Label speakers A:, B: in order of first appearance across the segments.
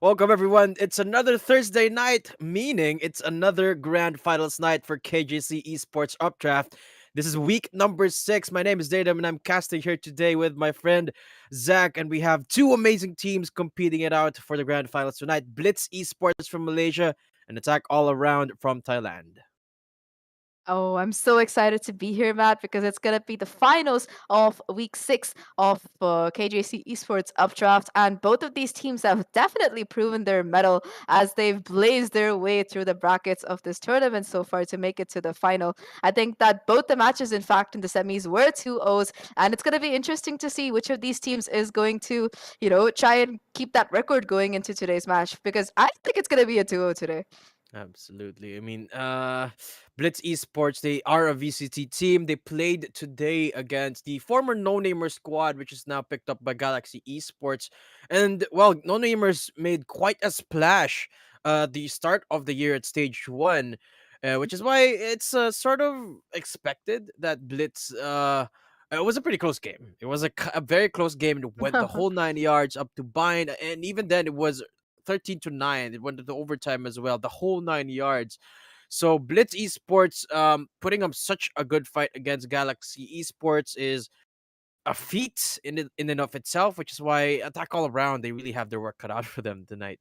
A: Welcome everyone. It's another Thursday night, meaning it's another grand finals night for KJC eSports Updraft. This is week number 6. My name is Datum and I'm casting here today with my friend Zach, and we have two amazing teams competing it out for the grand finals tonight. Blitz eSports from Malaysia and Attack All Around from Thailand.
B: Oh, I'm so excited to be here, Matt, because it's going to be the finals of week 6 of KJC Esports Updraft. And both of these teams have definitely proven their mettle as they've blazed their way through the brackets of this tournament so far to make it to the final. I think that both the matches, in fact, in the semis were 2-0s. And it's going to be interesting to see which of these teams is going to, try and keep that record going into today's match, because I think it's going to be a 2-0 today.
A: Absolutely. Blitz Esports, they are a VCT team. They played today against the former No Namer squad, which is now picked up by Galaxy Esports. And, well, No Namers made quite a splash the start of the year at stage one, which is why it's sort of expected that Blitz. It was a pretty close game. It was a very close game. It went the whole 9 yards up to bind, and even then, it was 13-9. It went to the overtime as well, the whole 9 yards. So Blitz Esports putting up such a good fight against Galaxy Esports is a feat in and of itself, which is why Attack All Around, they really have their work cut out for them tonight.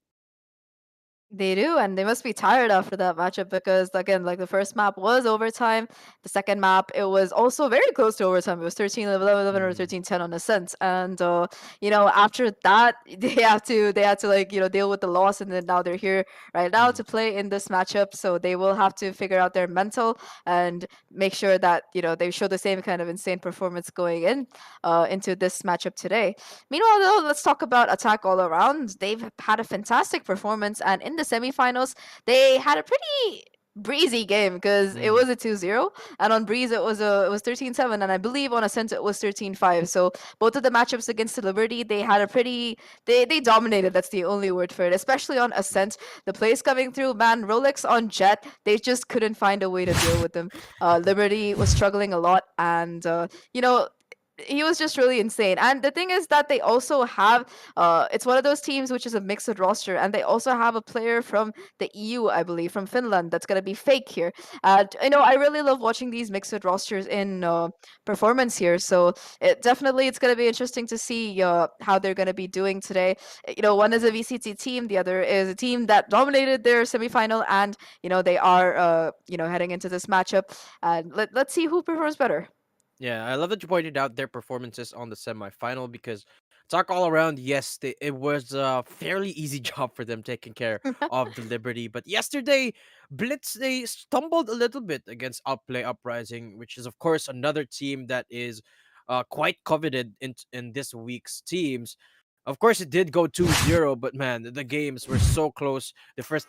B: They do, and they must be tired after that matchup because, again, like the first map was overtime. The second map, it was also very close to overtime. It was 13-11 or
A: Mm,
B: 13-10 on a sense. And, after that, they had to like, deal with the loss. And then now they're here right now
A: mm.
B: to play in this matchup. So they will have to figure out their mental and make sure that, they show the same kind of insane performance going into this matchup today. Meanwhile, though, let's talk about Attack All Around. They've had a fantastic performance, and in the semifinals, they had a pretty breezy game because it
A: Mm.
B: was a 2-0, and on Breeze it was 13-7, and I believe on Ascent it was 13-5. So both of the matchups against the Liberty, they had a pretty they dominated. That's the only word for it. Especially on Ascent, the plays coming through, man, Rolex on Jet, they just couldn't find a way to deal with them. Liberty was struggling a lot, and he was just really insane. And the thing is that they also have it's one of those teams which is a mixed roster, and they also have a player from the EU, I believe, from Finland, that's going to be fake here. And I really love watching these mixed rosters in performance here. So it's going to be interesting to see how they're going to be doing today. One is a VCT team, the other is a team that dominated their semifinal, and they are heading into this matchup. And let's see who performs better.
A: Yeah, I love that you pointed out their performances on the semifinal because talk all around, yes, it was a fairly easy job for them taking care of the Liberty. But yesterday, Blitz, they stumbled a little bit against Outplay Uprising, which is, of course, another team that is quite coveted in this week's teams. Of course, it did go 2-0, but man, the games were so close. The first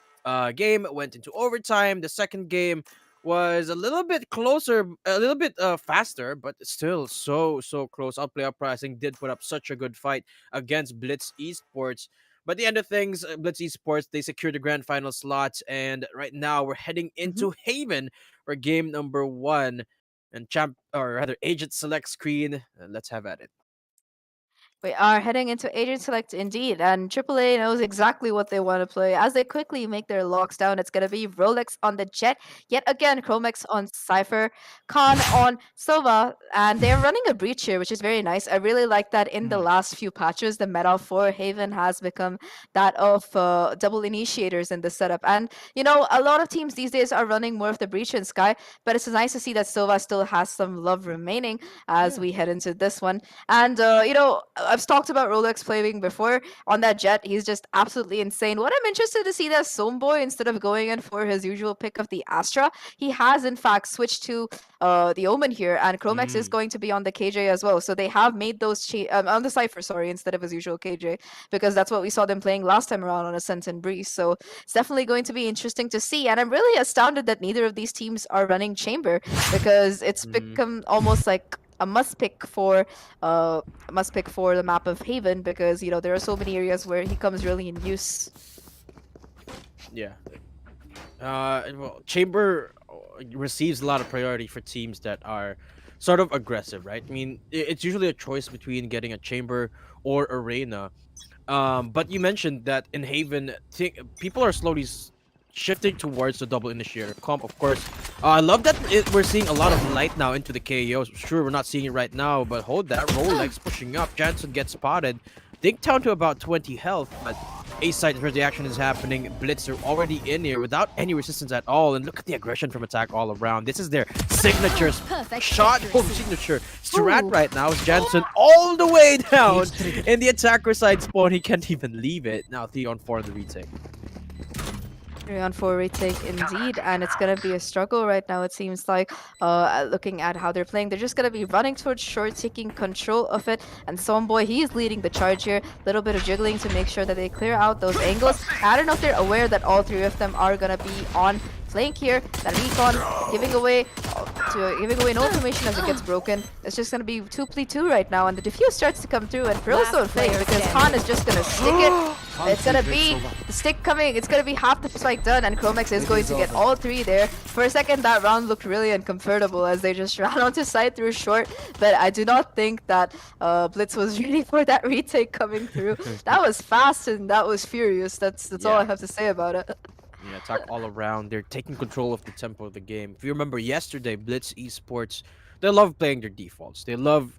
A: game went into overtime. The second game was a little bit closer, a little bit faster, but still so close. Outplay Uprising did put up such a good fight against Blitz Esports. But at the end of things, Blitz Esports, they secured the grand final slots, and right now we're heading into Haven for game number 1. And or rather, Agent Select screen. Let's have at it.
B: We are heading into Agent Select indeed, and AAA knows exactly what they want to play. As they quickly make their locks down, it's going to be Rolex on the Jet, yet again Chromex on Cypher, Khan on Sova, and they're running a breach here, which is very nice. I really like that in the
A: Mm,
B: last few patches, the meta for Haven has become that of double initiators in the setup. And, a lot of teams these days are running more of the breach in Sky, but it's nice to see that Sova still has some love remaining as
A: yeah.
B: we head into this one. And I've talked about Rolex playing before on that Jet. He's just absolutely insane. What I'm interested to see that Someboy, instead of going in for his usual pick of the Astra, he has in fact switched to the Omen here, and Chromex is
A: Mm,
B: going to be on the KJ as well. So they have made those on the Cypher, sorry, instead of his usual KJ, because that's what we saw them playing last time around on Ascent and Breeze. So it's definitely going to be interesting to see. And I'm really astounded that neither of these teams are running Chamber, because it's
A: mm,
B: become almost like a must pick for the map of Haven, because there are so many areas where he comes really in use.
A: yeah. Well, Chamber receives a lot of priority for teams that are sort of aggressive, right? I mean, it's usually a choice between getting a chamber or arena. But you mentioned that in Haven, people are slowly shifting towards the double initiator comp. Of course, I love that we're seeing a lot of light now into the KOs. Sure, we're not seeing it right now, but hold that. Rolex pushing up. Jansen gets spotted. Dig down to about 20 health, but A-side reaction is happening. Blitz are already in here without any resistance at all. And look at the aggression from attack all around. This is their signature shot signature strat right now. Is Jansen all the way down in the attacker side spawn. He can't even leave it. Now 3-on-4 in the retake.
B: 3-on-4 retake indeed, and it's gonna be a struggle right now. It seems like, looking at how they're playing, they're just gonna be running towards short, taking control of it. And Somboy, he's leading the charge here. Little bit of jiggling to make sure that they clear out those angles. I don't know if they're aware that all three of them are gonna be on flank here. That recon giving away no information as it gets broken. It's just gonna be 2v2 right now, and the defuse starts to come through, and Pearls don't fake because Khan is just gonna stick it. It's gonna be the stick coming. It's gonna be half the spike done, and Chromex is going to get all three there. For a second, that round looked really uncomfortable as they just ran onto side through short. But I do not think that Blitz was ready for that retake coming through. That was fast and that was furious. That's all I have to say about it.
A: Yeah, attack all around. They're taking control of the tempo of the game. If you remember yesterday, Blitz eSports, they love playing their defaults. They love,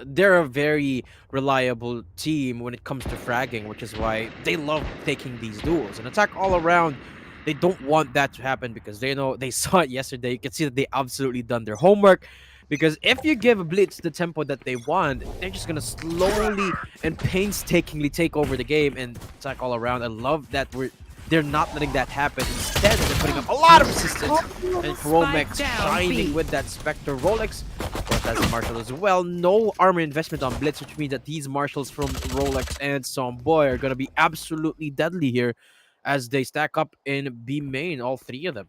A: they're a very reliable team when it comes to fragging, which is why they love taking these duels. And attack all around, they don't want that to happen because they know, they saw it yesterday. You can see that they absolutely done their homework. Because if you give Blitz the tempo that they want, they're just gonna slowly and painstakingly take over the game and attack all around. I love that they're not letting that happen. Instead, they're putting up a lot of resistance. And Chromex shining with that Spectre. Rolex, of course, has the Marshall as well. No armor investment on Blitz, which means that these Marshals from Rolex and Somboy are going to be absolutely deadly here as they stack up in B main, all three of them.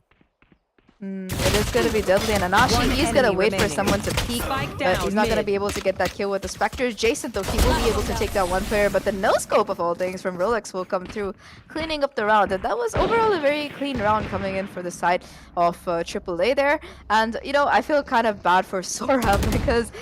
B: It is going to be deadly, and Anashi, he's going to wait for someone to peek, but he's not going to be able to get that kill with the Spectres. Jason, though, he will be able to take that one player, but the no-scope of all things from Rolex will come through, cleaning up the round. And that was overall a very clean round coming in for the side of AAA there. And, you know, I feel kind of bad for Sora because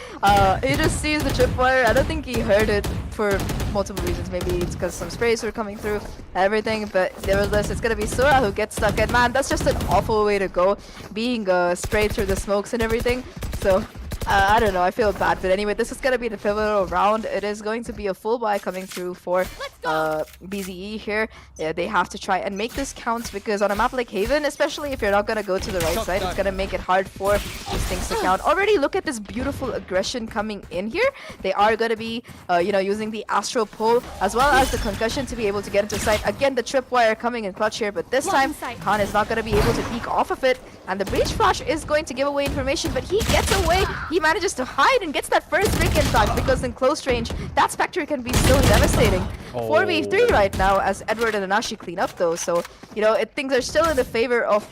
B: he just sees the tripwire. I don't think he heard it for multiple reasons. Maybe it's because some sprays were coming through and everything, but nevertheless, it's going to be Sora who gets stuck. And man, that's just an awful way to go, being sprayed through the smokes and everything. So I don't know, I feel bad, but anyway, this is gonna be the pivotal round. It is going to be a full buy coming through for BZE here. Yeah, they have to try and make this count because on a map like Haven, especially if you're not gonna go to the right side, it's gonna make it hard for these things to count. Already look at this beautiful aggression coming in here. They are gonna be you know, using the astral pull as well as the concussion to be able to get into sight. Again, the tripwire coming in clutch here, but this time Khan is not gonna be able to peek off of it, and the breach flash is going to give away information, but he gets away. He manages to hide and gets that first break in touch because in close range, that Spectre can be so devastating. 4v3 right now as Edward and Anashi clean up though, so you know, things are still in the favor of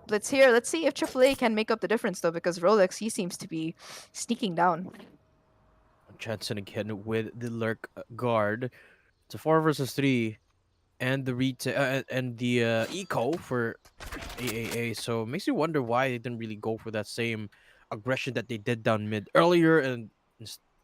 B: Blitz here. Let's see if AAA can make up the difference though, because Rolex, he seems to be sneaking down.
A: Jansen again with the lurk guard. It's a 4 versus 3. And the eco for AAA, so it makes you wonder why they didn't really go for that same aggression that they did down mid earlier, and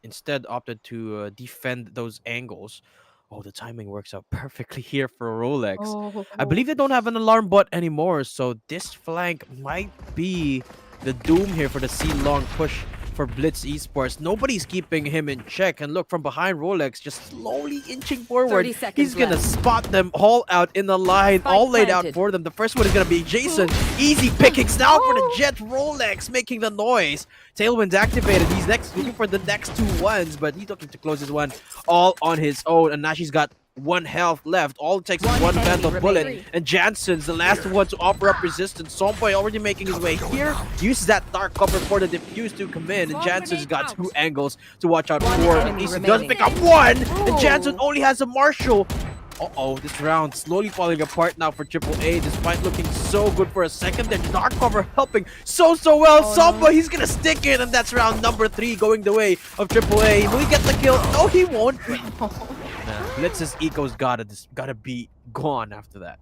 A: instead opted to defend those angles. Oh, the timing works out perfectly here for Rolex. I believe they don't have an alarm bot anymore, so this flank might be the doom here for the C-long push for Blitz eSports. Nobody's keeping him in check, and look from behind, Rolex just slowly inching forward. He's gonna spot them all out in the line, all laid out for them. The first one is gonna be Jason. Easy pickings now for the Jet. Rolex making the noise. Tailwind's activated. He's looking for the next 2 ones, but he's looking to close this one all on his own. And Nashi's got 1 health left. All it takes is 1 Vandal bullet. And Jansen's the last one to offer up resistance. Somboy already making his way here. Uses that dark cover for the defuse to come in. And Jansen's got 2 angles to watch out for. At least he does pick up 1. And Jansen only has a Marshall. Uh-oh, this round slowly falling apart now for AAA, despite looking so good for a second. Their dark cover helping so well. Somboy, he's gonna stick it, and that's round number 3 going the way of AAA. Will he get the kill? No, he won't. Blitz's eco's gotta be gone after that.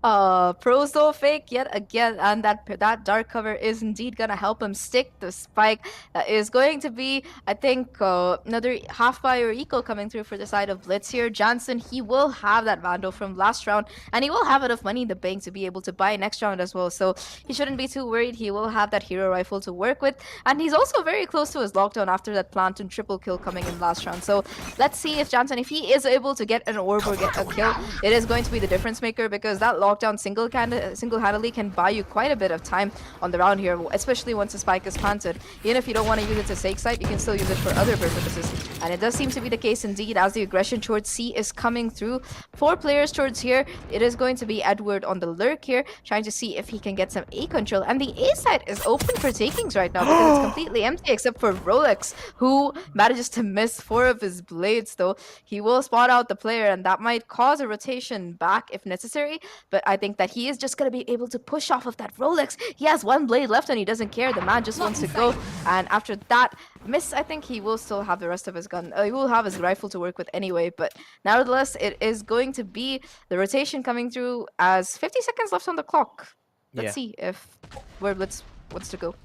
B: Prozo fake yet again, and that dark cover is indeed gonna help him stick the spike. That is going to be, I think, another half buy or eco coming through for the side of Blitz here. Jansen, he will have that Vandal from last round, and he will have enough money in the bank to be able to buy next round as well. So he shouldn't be too worried. He will have that hero rifle to work with, and he's also very close to his lockdown after that plant and triple kill coming in last round. So let's see if Jansen, if he is able to get an orb or get a kill, it is going to be the difference maker, because that lockdown single-handedly can buy you quite a bit of time on the round here, especially once the spike is planted. Even if you don't want to use it to stake site, you can still use it for other purposes. And it does seem to be the case indeed, as the aggression towards C is coming through. 4 players towards here. It is going to be Edward on the lurk here, trying to see if he can get some A control. And the A side is open for takings right now because it's completely empty except for Rolex, who manages to miss 4 of his blades, though. He will spot out the player, and that might cause a rotation back if necessary. But I think that he is just going to be able to push off of that Rolex. He has 1 blade left and he doesn't care. The man just wants to go. And after that miss, I think he will still have the rest of his gun. He will have his rifle to work with anyway. But nevertheless, it is going to be the rotation coming through as 50 seconds left on the clock. Let's see if where Blitz wants to go.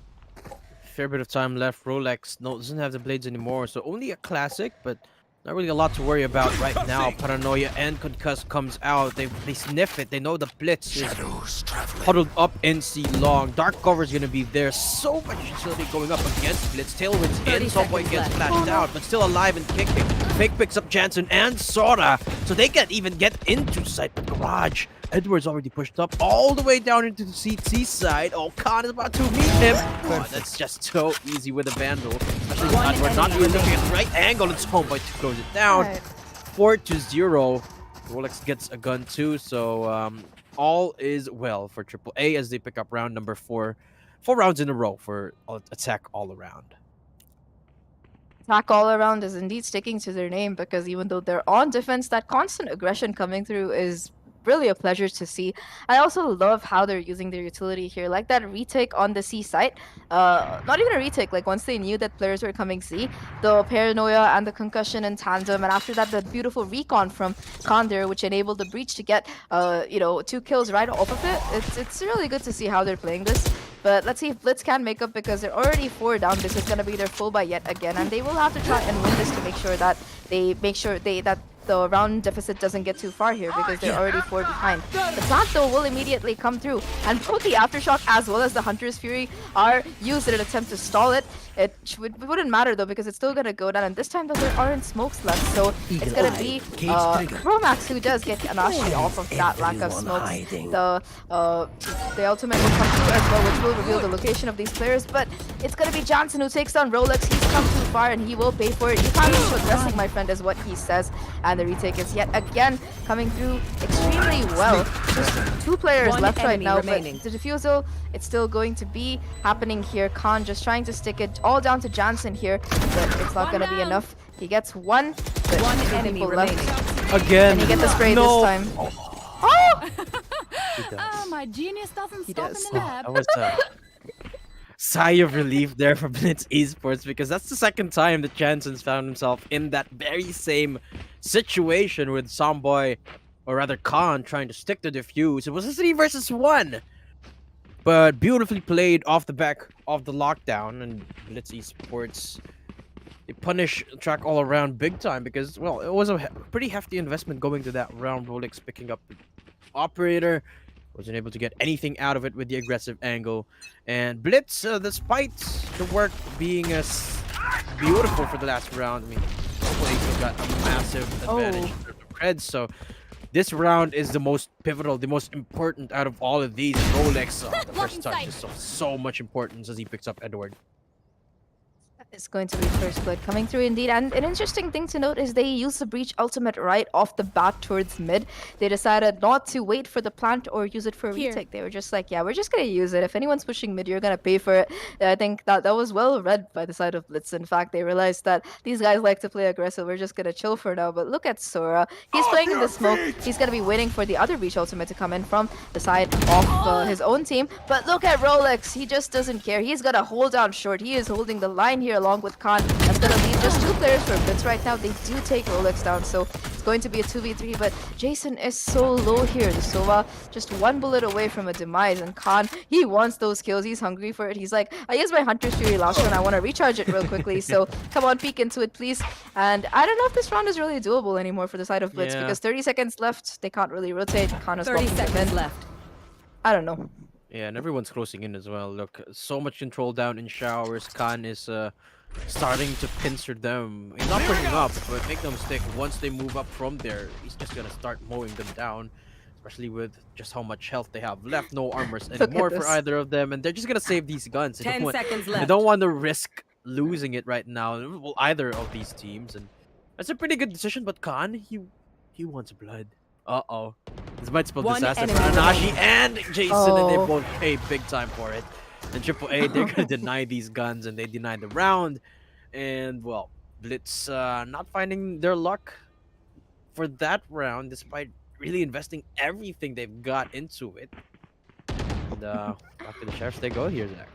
A: Fair bit of time left. Rolex doesn't have the blades anymore, so only a classic, but not really a lot to worry about right now. Paranoia and Concuss comes out. They sniff it. They know the Blitz is huddled up in C long. Dark cover is going to be there. So much utility going up against Blitz. Tailwind's in. Someone gets flashed out, but still alive and kicking. Fake picks up Jansen and Sora, so they can't even get into sight. But Garage, Edward's already pushed up all the way down into the C side. Oh, Khan is about to meet him. Oh, that's just so easy with a Vandal. Especially Edward not even looking at the right angle. It's Homeboy to close it down. 4-0. Rolex gets a gun too, so all is well for AAA as they pick up round number 4. 4 rounds in a row for attack all around.
B: Attack all around is indeed sticking to their name, because even though they're on defense, that constant aggression coming through is really a pleasure to see. I also love how they're using their utility here, like that retake on the C site. Not even a retake, like once they knew that players were coming C, the Paranoia and the Concussion in tandem, and after that the beautiful recon from Konder, which enabled the Breach to get 2 kills right off of it. It's really good to see how they're playing this. But let's see if Blitz can make up, because they're already 4 down. This is going to be their full buy yet again, and they will have to try and win this to make sure that that the round deficit doesn't get too far here, because they're already 4 behind. The plant, though, will immediately come through, and both the Aftershock as well as the Hunter's Fury are used in an attempt to stall it. It wouldn't matter, though, because it's still going to go down, and this time, though, there aren't smokes left, so it's going to be Chromax who does get Anashi off of that lack of smokes. The ultimate will come through as well, which will reveal the location of these players, but it's going to be Jansen who takes down Rolex. He's come too far, and he will pay for it. You can't be aggressive, my friend, is what he says. And the retake is yet again coming through extremely well. Just 2 players left right now, remaining. But the defusal, it's still going to be happening here. Khan just trying to stick it all down to Jansen here, but it's not going to be enough. He gets 1, but
C: 1 enemy remaining.
A: Again.
B: And he gets the spray this time. Oh!
C: My genius doesn't stop in the lab.
A: That was a sigh of relief there for Blitz eSports, because that's the second time that Jansen's found himself in that very same situation with Somboy, or rather Khan, trying to stick the defuse. It was a 3 versus 1, but beautifully played off the back of the lockdown, and Blitz eSports, they punish track all around big time, because, well, it was a pretty hefty investment going to that round. Rolex picking up the operator, wasn't able to get anything out of it with the aggressive angle. And Blitz, despite the work being beautiful for the last round, I mean, Blitz got a massive advantage in terms of creds, so this round is the most pivotal, the most important out of all of these. Rolex, the first touch is so much importance as he picks up Edward.
B: It's going to be first blood coming through indeed. And an interesting thing to note is they used the Breach ultimate right off the bat towards mid. They decided not to wait for the plant or use it for a retake. They were just like, yeah, we're just going to use it. If anyone's pushing mid, you're going to pay for it. I think that was well read by the side of Blitz. In fact, they realized that these guys like to play aggressive. We're just going to chill for now. But look at Sora. He's playing in the smoke. He's going to be waiting for the other Breach ultimate to come in from the side of his own team. But look at Rolex. He just doesn't care. He's going to hold down short. He is holding the line here along with Khan. That's going to leave just 2 players for Blitz right now. They do take Rolex down, so it's going to be a 2v3, but Jason is so low here. The Sova just 1 bullet away from a demise, and Khan, he wants those kills. He's hungry for it. He's like, I used my Hunter's Fury last round. I want to recharge it real quickly, so come on, peek into it, please. And I don't know if this round is really doable anymore for the side of Blitz, because 30 seconds left. They can't really rotate. Khan is
C: 30 seconds left.
B: I don't know.
A: Yeah, and everyone's closing in as well. Look, so much control down in showers. Khan is starting to pincer them. He's not pushing up, but make no mistake, once they move up from there, he's just gonna start mowing them down. Especially with just how much health they have left. No armors anymore for either of them, and they're just gonna save these guns.
C: 10 seconds left.
A: They don't want to risk losing it right now. Well, either of these teams, and that's a pretty good decision. But Khan, he wants blood. Uh-oh. This might spell disaster for Anashi and Jason, and they both pay big time for it. And AAA, they're gonna deny these guns, and they deny the round. And well, Blitz not finding their luck for that round, despite really investing everything they've got into it. And back to the sheriffs they go here, Zach.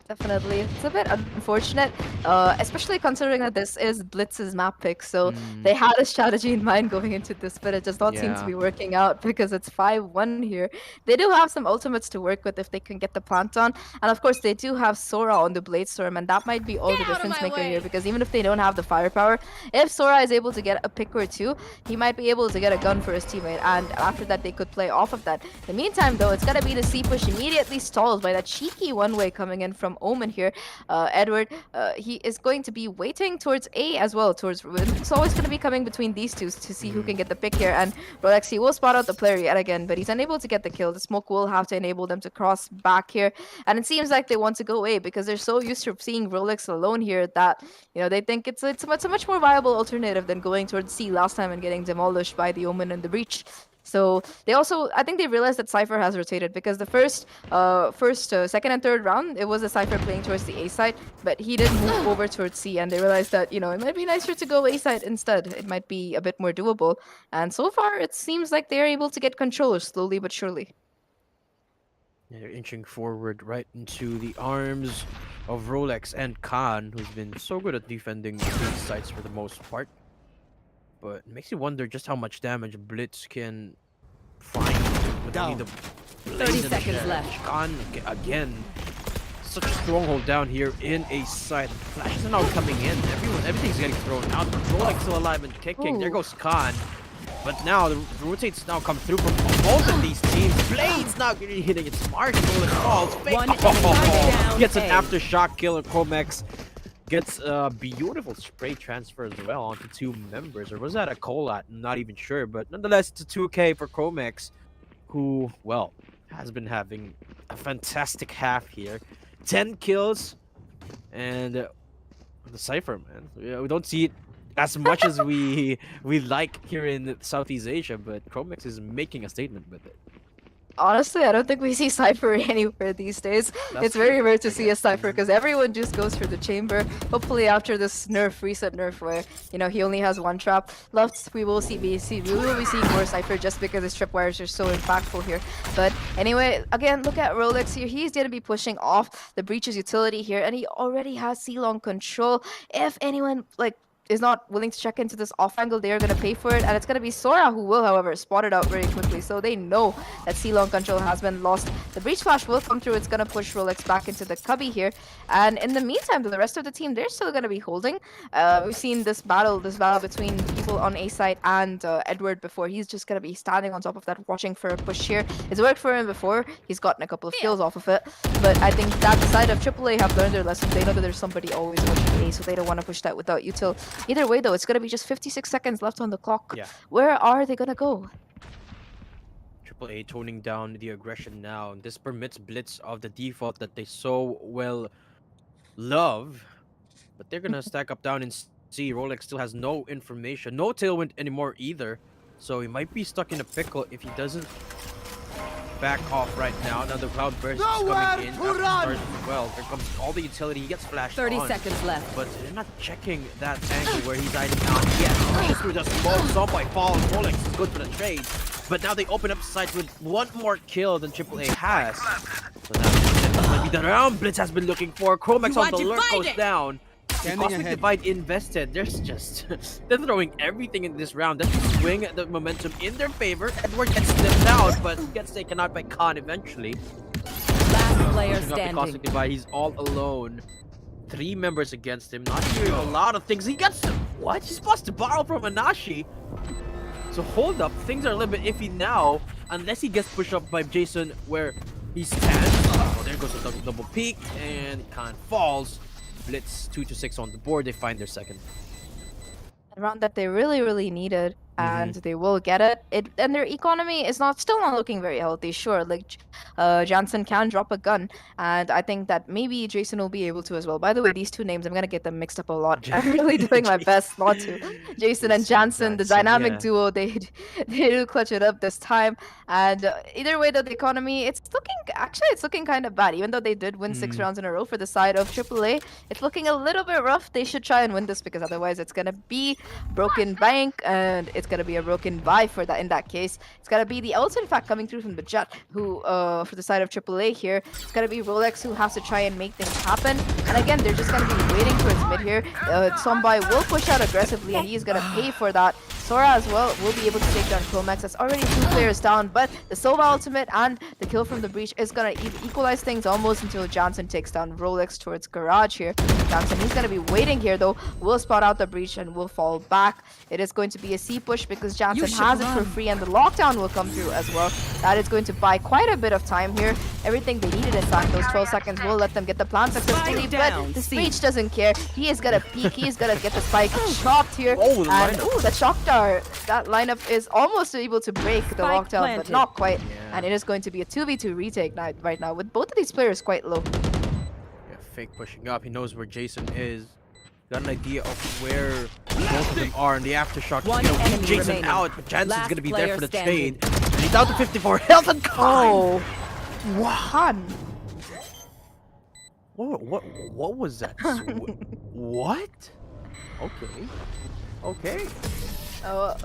B: Definitely. It's a bit unfortunate, especially considering that this is Blitz's map pick. So they had a strategy in mind going into this, but it does not seem to be working out because it's 5-1 here. They do have some ultimates to work with if they can get the plant on. And of course, they do have Sora on the Bladestorm, and that might be all the difference maker here, because even if they don't have the firepower, if Sora is able to get a pick or two, he might be able to get a gun for his teammate. And after that, they could play off of that. In the meantime, though, it's going to be the C push immediately stalled by that cheeky one-way coming in from Omen here. Edward, he is going to be waiting towards A as well, towards Ruin. It's always going to be coming between these two to see who can get the pick here. And Rolex, he will spot out the player yet again, but he's unable to get the kill. The smoke will have to enable them to cross back here. And it seems like they want to go A because they're so used to seeing Rolex alone here that, you know, they think it's a much more viable alternative than going towards C last time and getting demolished by the Omen and the Breach. So they also, I think they realized that Cypher has rotated, because the second and third round, it was a Cypher playing towards the A side, but he did move over towards C, and they realized that, you know, it might be nicer to go A side instead. It might be a bit more doable. And so far, it seems like they're able to get control slowly but surely.
A: Yeah, they're inching forward right into the arms of Rolex and Khan, who's been so good at defending these sites for the most part. But it makes you wonder just how much damage Blitz can find with only the
C: 30 seconds left.
A: Khan again, such a stronghold down here in a site. Flashes are now coming in. Everything's getting thrown out. But Rolex still alive and kicking. There goes Khan. But now the rotates now come through from both of these teams. Blade's not really hitting its mark. Rolex falls. Gets an aftershock kill, and Comex gets a beautiful spray transfer as well onto 2 members. Or was that a Colat? I'm not even sure. But nonetheless, it's a 2K for Comex, who, well, has been having a fantastic half here. 10 kills. And the Cypher, man. We don't see it as much as we like here in Southeast Asia, but Chromex is making a statement with it.
B: Honestly, I don't think we see Cypher anywhere these days. It's very rare to see a Cypher because everyone just goes for the chamber. Hopefully after this recent nerf where, you know, he only has 1 trap left, we will be seeing more Cypher just because his tripwires are so impactful here. But anyway, again, look at Rolex here. He's going to be pushing off the Breach's utility here, and he already has C-Long control. If anyone, like, is not willing to check into this off angle, they are going to pay for it, and it's going to be Sora who will, however, spot it out very quickly, so they know that C-Long control has been lost. The Breach Flash will come through. It's going to push Rolex back into the cubby here, and in the meantime, the rest of the team, they're still going to be holding. We've seen this battle between people on A side and Edward before. He's just going to be standing on top of that, watching for a push here. It's worked for him before. He's gotten a couple of kills off of it, but I think that side of AAA have learned their lesson. They know that there's somebody always watching A, so they don't want to push that without util. Either way, though, it's going to be just 56 seconds left on the clock.
A: Yeah.
B: Where are they going to go?
A: AAA toning down the aggression now. This permits Blitz of the default that they so well love. But they're going to stack up down in C. Rolex still has no information. No Tailwind anymore either. So he might be stuck in a pickle if he doesn't back off right now. Now the Cloud Burst is coming in as well. There comes all the utility. He gets flashed
C: 30
A: on,
C: seconds left.
A: but they're not checking that angle where he's hiding out. Yes, through the smoke. Somebody falls. Rolex is good for the trade. But now they open up the site with 1 more kill than AAA has. So now this might be that around. Blitz has been looking for. Chromax
C: You
A: on
C: are
A: the lurk goes
C: divided.
A: down. The
D: Standing
A: Cosmic
D: ahead.
A: Divide invested. There's just they're throwing everything in this round. That's swing the momentum in their favor. Edward gets slipped out, but gets taken out by Khan eventually.
C: Last player
A: Pushing up the
C: standing.
A: Cosmic Divide, he's all alone. 3 members against him, not hearing a lot of things. He gets what? He's supposed to borrow from Anashi. So hold up, things are a little bit iffy now, unless he gets pushed up by Jason where he stands. Oh, there goes a double peek, and Khan falls. Blitz 2-6 on the board. They find their second.
B: A round that they really needed, and they will get it. And their economy is still not looking very healthy. Sure, like Jansen can drop a gun, and I think that maybe Jason will be able to as well. By the way, these two names, I'm gonna get them mixed up a lot. I'm really doing my best not to. Jason and Jansen, the dynamic duo, they do clutch it up this time. And either way, though, the economy, it's looking kind of bad. Even though they did win 6 rounds in a row for the side of AAA, it's looking a little bit rough. They should try and win this because otherwise it's gonna be broken bank, and it's gonna be a broken buy for that. In that case, it's gonna be the Elton fact coming through from the Jet, who for the side of AAA here, it's gonna be Rolex who has to try and make things happen. And again, they're just gonna be waiting towards mid here. Sombai will push out aggressively, and he's gonna pay for that. Sora as well will be able to take down Chromax. That's already 2 players down, but the Sova ultimate and the kill from the breach is gonna equalize things almost until Jansen takes down Rolex towards Garage here. Jansen, he's gonna be waiting here though, will spot out the breach and will fall back. It is going to be a C push because Jansen has it for free, and the lockdown will come through as well. That is going to buy quite a bit of time here. Everything they needed, in fact, those 12 seconds will let them get the plant successfully, but this breach doesn't care. He is gonna peek, he is gonna get the spike chopped here.
A: Oh, the
B: and
A: lineup.
B: the shock dart, that lineup is almost able to break the
C: Spike
B: lockdown, but
C: planted.
B: not quite.
A: Yeah.
B: And it is going to be a 2v2 retake right now, with both of these players quite low.
A: Yeah, Fake pushing up. He knows where Jason is. Got an idea of where both of them are, and the aftershock
C: One
A: is gonna
C: enemy
A: beat Jason
C: remaining.
A: out, but Jansen's
C: Last
A: gonna be there
C: player
A: for the
C: standing.
A: trade. And he's down to 54 health and Khan.
B: Wow.
A: What was that? What? Okay. Okay.
B: Oh,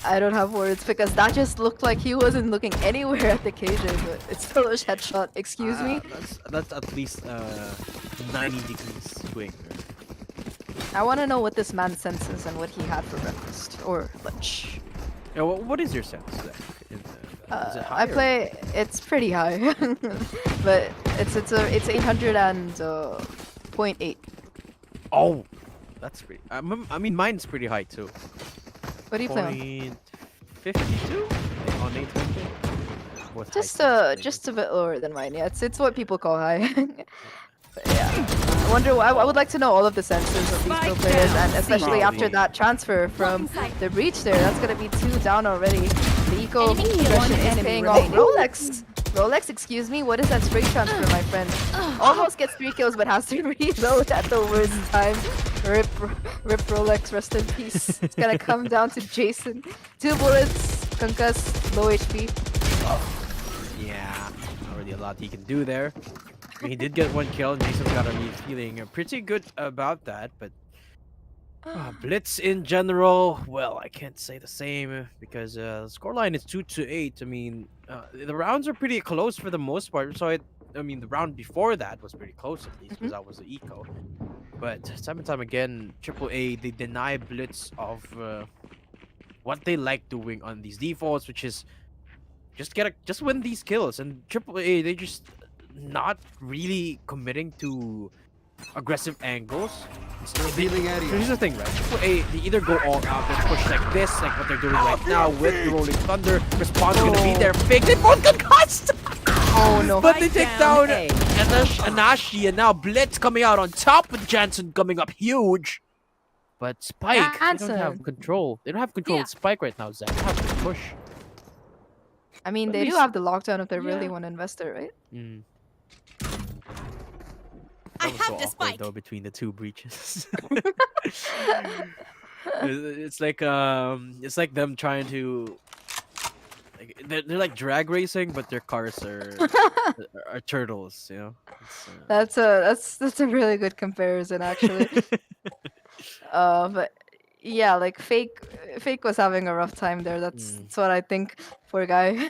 B: I don't have words because that just looked like he wasn't looking anywhere at the KJ, but it's still a headshot. Excuse me?
A: That's at least 90 degrees swing.
B: I want to know what this man senses and what he had for breakfast or lunch.
A: Yeah, what is your sense? Is it
B: I
A: higher?
B: play. It's pretty high, but it's 800.8.
A: Oh, that's pretty. I mean, mine's pretty high too.
B: What do you play on?
A: 52 on 800. Both high
B: Just
A: sense,
B: just a bit lower than mine. Yeah, it's what people call high. But yeah, I wonder. I would like to know all of the senses of these pro players, and especially after that transfer from the breach there. That's gonna be 2 down already. The eco progression is paying off. Rolex, excuse me. What is that spray transfer, my friend? Almost gets 3 kills, but has to reload at the worst time. Rip Rolex, rest in peace. It's gonna come down to Jason. 2 bullets, concussed, low HP.
A: Yeah, not really a lot he can do there. I mean, he did get 1 kill, and Jason's got to be feeling pretty good about that, but Blitz in general, well, I can't say the same because the scoreline is 2-8. I mean, the rounds are pretty close for the most part. So I mean, the round before that was pretty close at least because that was the eco. But time and time again, AAA they deny Blitz of what they like doing on these defaults, which is just win these kills. And AAA they just not really committing to aggressive angles.
D: Revealing area.
A: So here's the thing, right? AAA, they either go all out and push like this, like what they're doing right now with the Rolling Thunder. Respawn's gonna be there. Fake, they both got cuts!
B: Oh no.
A: But they take down
C: A.
A: Anashi, and now Blitz coming out on top with Jansen coming up huge. But Spike, they don't have
B: Jansen.
A: control. They don't have control with Spike right now, Zach. They have to push.
B: I mean,
A: At
B: they do
A: least-
B: have the lockdown if they really want to invest it, right?
A: Mm.
C: I
A: That was
C: have
A: so
C: the
A: awkward,
C: spike.
A: though, between the 2 breaches. It's like them trying to they're like drag racing, but their cars are turtles, you know.
B: That's a really good comparison, actually. But yeah, like fake was having a rough time there. That's what I think. Poor guy.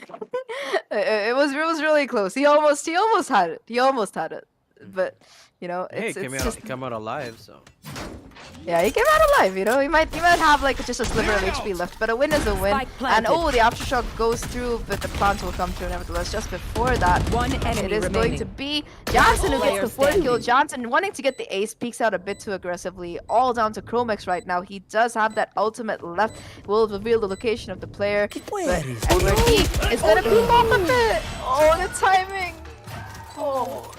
B: It was really close. He almost had it. but you know,
A: Hey,
B: it's
A: he
B: just
A: came out alive, so.
B: yeah, he came out alive. You know, he might have like just a sliver of HP left, but a win is a win.
C: Spike
B: And
C: planted.
B: oh, the aftershock goes through, but the plant will come through nevertheless. Just before that,
C: One enemy
B: it is going to
C: remaining.
B: be Johnson who gets
C: Player
B: the fourth kill.
C: standing.
B: Johnson wanting to get the ace, peeks out a bit too aggressively. All down to Chromex right now. He does have that ultimate left. Will reveal the location of the player, but Edward he is gonna peek off a bit. Oh, the timing. Oh.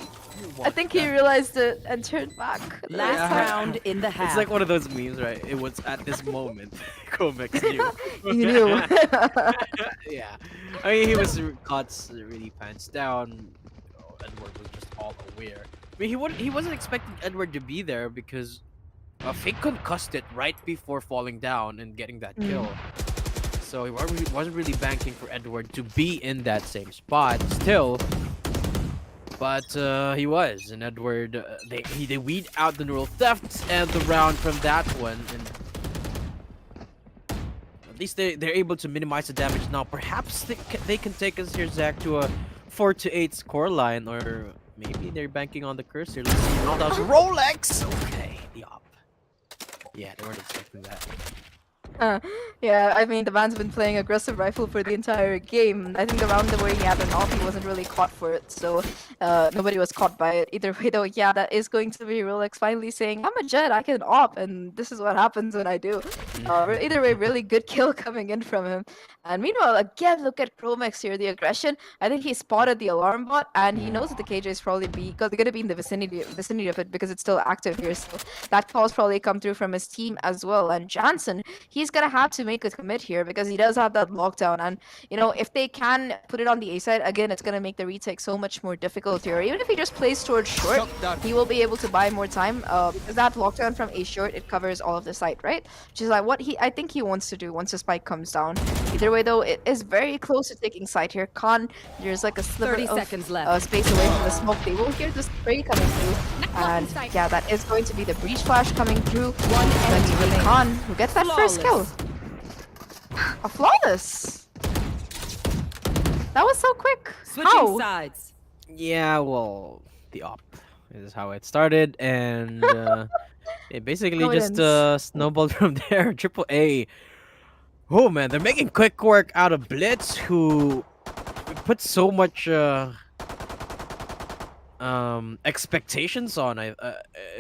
B: I think he realized it and turned back.
C: Last
A: Yeah.
C: round in the half.
A: It's like one of those memes, right? It was at this moment. Comex knew.
B: He knew.
A: Yeah. I mean, he was caught really pants down. Oh, Edward was just all aware. I mean, he wasn't expecting Edward to be there because Fake concussed it right before falling down and getting that kill. So he wasn't really banking for Edward to be in that same spot still. But he was, and Edward, they weed out the neural theft and the round from that one, and at least they're able to minimize the damage now. Perhaps they can take us here, Zach, to a 4-8 score line, or maybe they're banking on the curse here. Let's see. Now that's Rolex. Okay, the op. Yeah, they weren't expecting that.
B: Yeah, I mean, the man's been playing aggressive rifle for the entire game. I think the round where he had an off, he wasn't really caught for it, so nobody was caught by it. Either way, though, yeah, that is going to be Rolex finally saying, I'm a Jet, I can op, and this is what happens when I do. Either way, really good kill coming in from him. And meanwhile, again, look at Chromex here, the aggression. I think he spotted the alarm bot, and he knows that the KJ is probably going to be in the vicinity of it because it's still active here. So that call's probably come through from his team as well. And Johnson, he's going to have to make a commit here because he does have that lockdown. And, you know, if they can put it on the A side, again, it's going to make the retake so much more difficult here. Even if he just plays towards short, he will be able to buy more time because that lockdown from A short, it covers all of the site, right? Which is like what I think he wants to do once the spike comes down. Either way, though, it is very close to taking site here. Khan, there's like a sliver
C: 30
B: of
C: seconds left.
B: space away from the smoke. They will hear the spray coming through. And yeah, that is going to be the breach flash coming through.
C: One enemy
B: Going to be
C: remaining.
B: Khan, who gets that first kill. A flawless. That was so quick.
C: Switching
B: How?
C: sides.
A: Yeah, well, the op. This is how it started, and it basically just
B: Coincidence.
A: snowballed from there. Triple A. Oh man, they're making quick work out of Blitz, who put so much expectations on.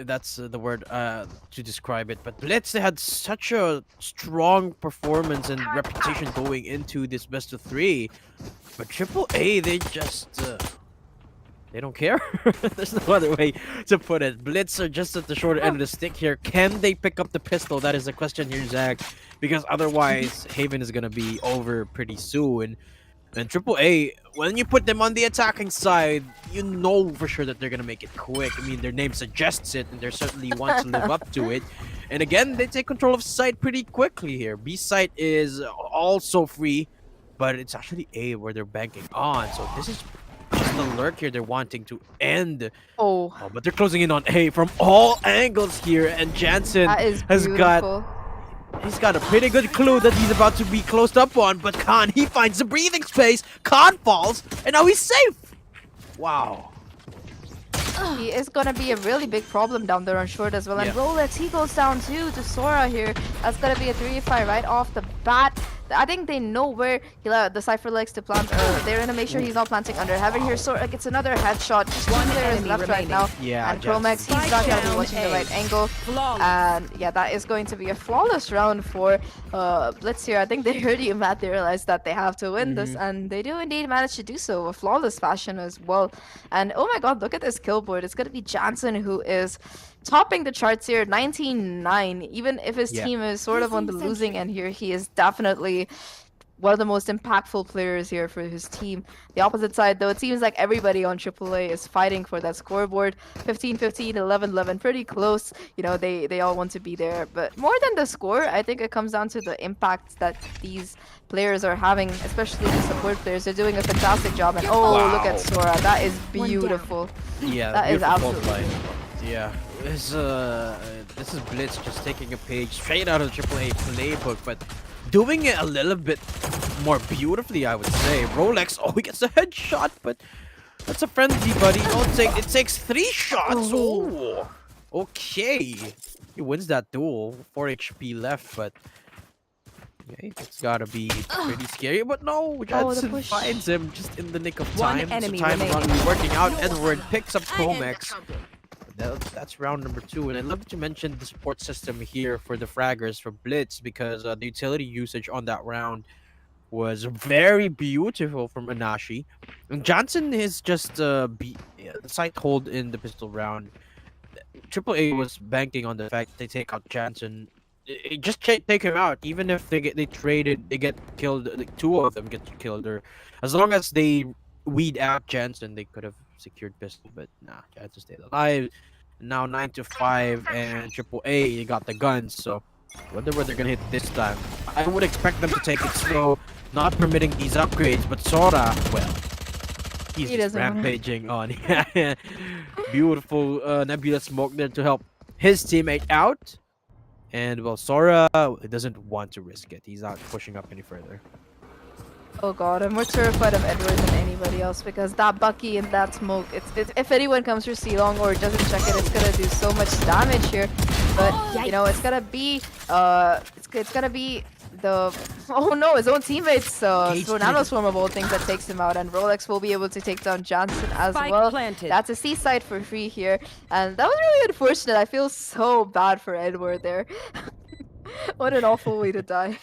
A: That's the word to describe it. But Blitz, they had such a strong performance and reputation going into this best of 3. But Triple A, they just they don't care. There's no other way to put it. Blitz are just at the shorter end of the stick here. Can they pick up the pistol? That is the question here, Zach. Because otherwise, Haven is gonna be over pretty soon. And Triple A, when you put them on the attacking side, you know for sure that they're gonna make it quick. I mean, their name suggests it, and they certainly want to live up to it. And again, they take control of site pretty quickly here. B site is also free, but it's actually A where they're banking on. So this is just the lurk here they're wanting to end.
B: Oh,
A: But they're closing in on A from all angles here, and Jansen
B: that is
A: has
B: beautiful.
A: he's got a pretty good clue that he's about to be closed up on, but Khan, he finds the breathing space. Khan falls, and now he's safe. Wow.
B: He is gonna be a really big problem down there on short as well. And
A: Yeah.
B: Rolex, he goes down too to Sora here. That's gonna be a 3-5 right off the bat. I think they know where the Cypher likes to plant. They're gonna make sure he's not planting under heaven here. Sora gets another headshot. Just one player is
C: enemy
B: left right
C: remaining.
B: now.
A: Yeah,
B: And Chromex, he's not gonna be watching the right angle.
C: Flawless.
B: And yeah, that is going to be a flawless round for Blitz here. I think they heard you, Matt. They realized that they have to win this, and they do indeed manage to do so. A flawless fashion as well. And oh my god, look at this kill board. It's going to be Jansen who is topping the charts here, 19-9. Even if his
A: Yeah.
B: team is sort of on the losing end here, he is definitely one of the most impactful players here for his team. The opposite side, though, it seems like everybody on AAA is fighting for that scoreboard. 15-15, 11-11, pretty close. You know, they all want to be there. But more than the score, I think it comes down to the impact that these players are having, especially the support players. They're doing a fantastic job. And oh, look at
A: Wow.
B: Sora. That is beautiful.
A: Yeah,
B: That is
A: beautiful
B: absolutely
A: play. Yeah, this is Blitz just taking a page straight out of the AAA playbook, but doing it a little bit more beautifully, I would say. Rolex, oh, he gets a headshot, but That's a frenzy, buddy. It takes 3 shots. Oh, okay. He wins that duel. 4 HP left, but okay, it's gotta be pretty scary. But no,
B: the
A: Johnson
B: push.
A: finds him just in the nick of
C: One
A: time.
C: enemy
A: So time
C: remaining.
A: around working out. Edward picks up Comex. That's round number 2, and I love that you mentioned the support system here for the fraggers for Blitz because the utility usage on that round was very beautiful from Anashi. And Johnson is just the site hold in the pistol round. Triple A was banking on the fact that they take out Johnson. Just take him out, even if they get killed. Like 2 of them get killed, or as long as they weed out Jansen, they could have secured pistol. But nah, Jansen stayed alive. Now 9-5, and Triple A got the guns. So wonder where they're gonna hit this time. I would expect them to take it slow, not permitting these upgrades. But Sora, well, he's
B: He
A: just
B: doesn't wanna.
A: rampaging on. Beautiful Nebula smoke there to help his teammate out. And well, Sora doesn't want to risk it. He's not pushing up any further.
B: Oh god, I'm more terrified of Edward than anybody else because that Bucky and that smoke, if anyone comes for C-Long or doesn't check it, it's gonna do so much damage here. But you know, it's gonna be it's gonna be the oh no, his own teammates nanoswarm of all things that takes him out, and Rolex will be able to take down Johnson as
C: Spike
B: well.
C: planted.
B: That's a C-side for free here, and that was really unfortunate. I feel so bad for Edward there. What an awful way to die.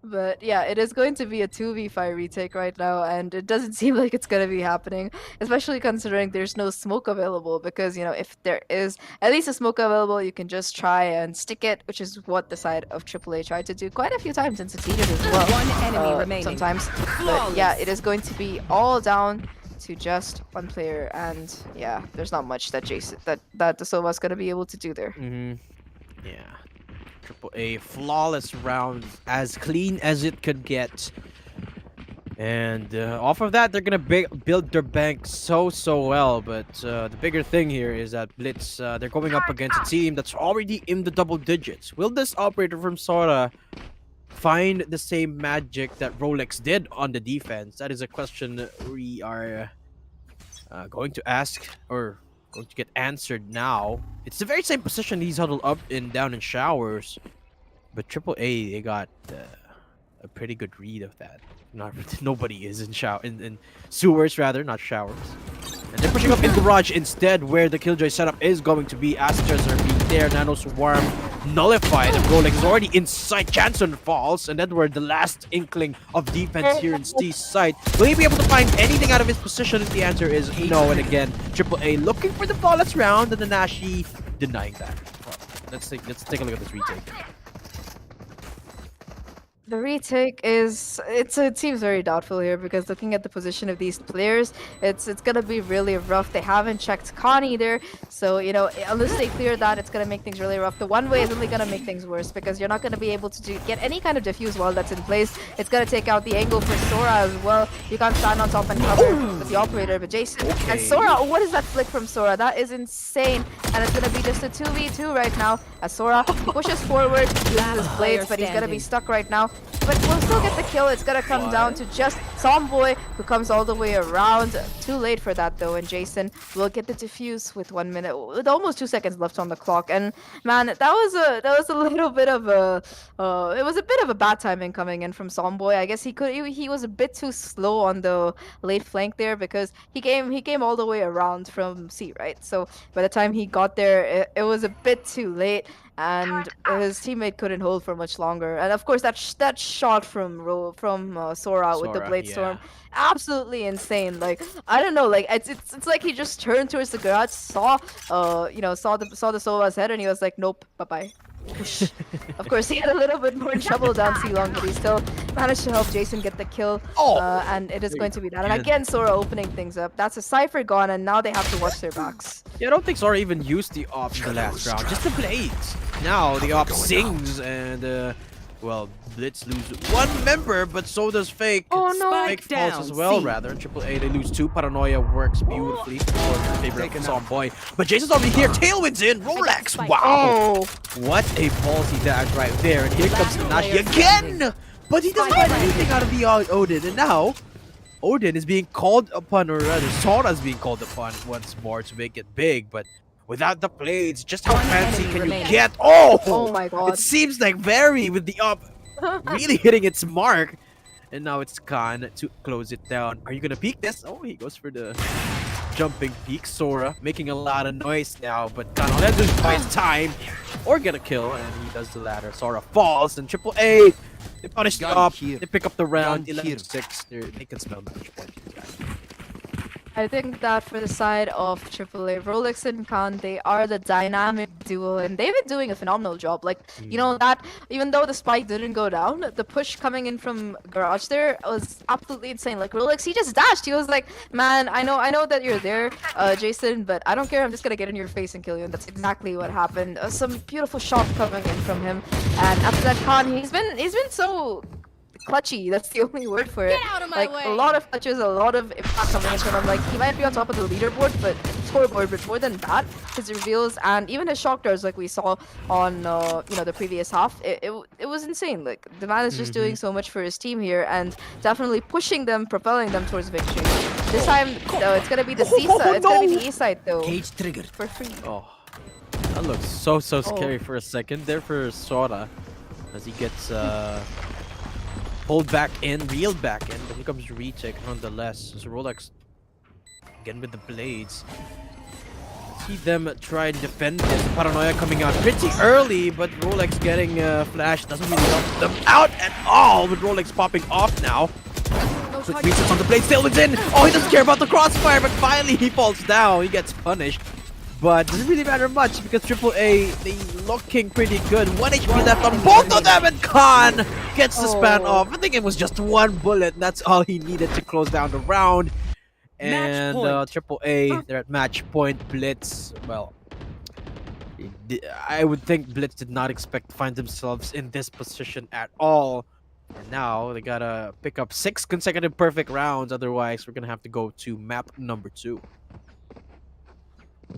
B: But yeah, it is going to be a 2v5 retake right now, and it doesn't seem like it's going to be happening, especially considering there's no smoke available, because, you know, if there is at least a smoke available, you can just try and stick it, which is what the side of AAA tried to do quite a few times and succeeded as well.
C: One enemy remaining.
B: Sometimes. But yeah, it is going to be all down to just one player, and yeah, there's not much that that the Sova's going to be able to do there.
A: Yeah. Triple A flawless round, as clean as it could get. And off of that, they're gonna build their bank so well. But the bigger thing here is that Blitz, they're going up against a team that's already in the double digits. Will this operator from Sora find the same magic that Rolex did on the defense? That is a question we are going to ask, or going to get answered now. It's the very same position he's huddled up and down in showers, but Triple A, they got a pretty good read of that. Nobody is in sewers rather, not showers. And they're pushing up in garage instead, where the Killjoy setup is going to be. Asters are being there. Nano Swarm nullified. And Rolex is already inside. Jansen falls, and Edward, the last inkling of defense here in Steve's site. Will he be able to find anything out of his position? And the answer is no. And again, Triple A looking for the flawless round, and the Nashi denying that. Well, let's take a look at this retake.
B: The retake is it seems very doubtful here, because looking at the position of these players, it's gonna be really rough. They haven't checked Khan either, so you know, unless they clear that, it's gonna make things really rough. The one way is only gonna make things worse, because you're not gonna be able to get any kind of diffuse while that's in place. It's gonna take out the angle for Sora as well. You can't stand on top and cover with the operator, but Jason and Sora, what is that flick from Sora? That is insane, and it's gonna be just a 2v2 right now as Sora pushes forward, uses his blades, but he's gonna be stuck right now. But we'll still get the kill. It's gonna come down to just Zomboy, who comes all the way around. Too late for that though, and Jason will get the defuse with 1 minute, with almost 2 seconds left on the clock. And man, that was a little bit of a it was a bit of a bad timing coming in from Zomboy. I guess he was a bit too slow on the late flank there, because he came all the way around from C, right? So by the time he got there, it was a bit too late, and his teammate couldn't hold for much longer. And of course, that shot from Sora with the Blade Storm, absolutely insane. Like, I don't know, like it's like he just turned towards the garage, saw the Sova's head, and he was like, nope, bye bye. Of course, he had a little bit more trouble down C-Long, but he still managed to help Jason get the kill. And it is going to be that. And again, Sora opening things up. That's a Cypher gone, and now they have to watch their backs.
A: Yeah, I don't think Sora even used the op in the last round. Just the blades. Now the op sings, and well, Blitz lose 1 member, but so does Fake.
B: Oh no!
A: Fake falls as well, rather. And Triple A, they lose 2. Paranoia works beautifully for the favor of Zomboy. But Jason's already here. Tailwind's in. Rolex. Wow.
B: Oh.
A: What a ballsy dash right there. And here comes Nashi again. But he doesn't get anything out of the Odin. And now Odin is being called upon, or rather, Sora's being called upon once more to make it big, but without the blades, just how
C: One
A: fancy
C: enemy
A: can you
C: remaining.
A: get? Oh!
B: Oh my
A: It
B: god.
A: seems like Very with the up really hitting its mark. And now it's Khan to close it down. Are you gonna peek this? Oh, he goes for the jumping peek. Sora making a lot of noise now, but Khan will have to buy his time or get a kill, and he does the latter. Sora falls, and Triple A, they punish the
D: Gun
A: up.
D: here.
A: They pick up the round.
D: Gun
A: 11-6. They can smell match point. These guys.
B: I think that for the side of AAA, Rolex and Khan, they are the dynamic duo, and they've been doing a phenomenal job. Like, you know, that even though the spike didn't go down, the push coming in from Garage there was absolutely insane. Like, Rolex, he just dashed. He was like, man, I know that you're there, Jason, but I don't care. I'm just gonna get in your face and kill you. And that's exactly what happened. Some beautiful shot coming in from him. And after that, Khan, he's been so clutchy. That's the only word for it.
C: Get out of my
B: Like
C: way.
B: a lot of clutches, a lot of impact coming in from him. Like he might be on top of the leaderboard, but scoreboard. But more than that, his reveals and even his shock darts, like we saw on you know, the previous half, it was insane. Like the man is just doing so much for his team here and definitely pushing them, propelling them towards victory. This time, it's gonna be the C side. It's gonna be the E side though.
D: Cage triggered.
B: For free.
A: Oh, that looks so scary for a second there for Sora, as he gets pulled back in, reeled back in, but here comes retake nonetheless. So Rolex again with the blades. See them try and defend this. Paranoia coming out pretty early, but Rolex getting flash doesn't really help them out at all, with Rolex popping off now. Quick reset on the blade, Tailwind's in! Oh, he doesn't care about the crossfire, but finally he falls down. He gets punished. But doesn't really matter much because Triple A, they looking pretty good. 1 HP left on both of them, and Khan gets the span off. I think it was just one bullet, and that's all he needed to close down the round. And Triple A, they're at match point. Blitz, well, I would think Blitz did not expect to find themselves in this position at all. And now they gotta pick up 6 consecutive perfect rounds. Otherwise, we're gonna have to go to map number 2.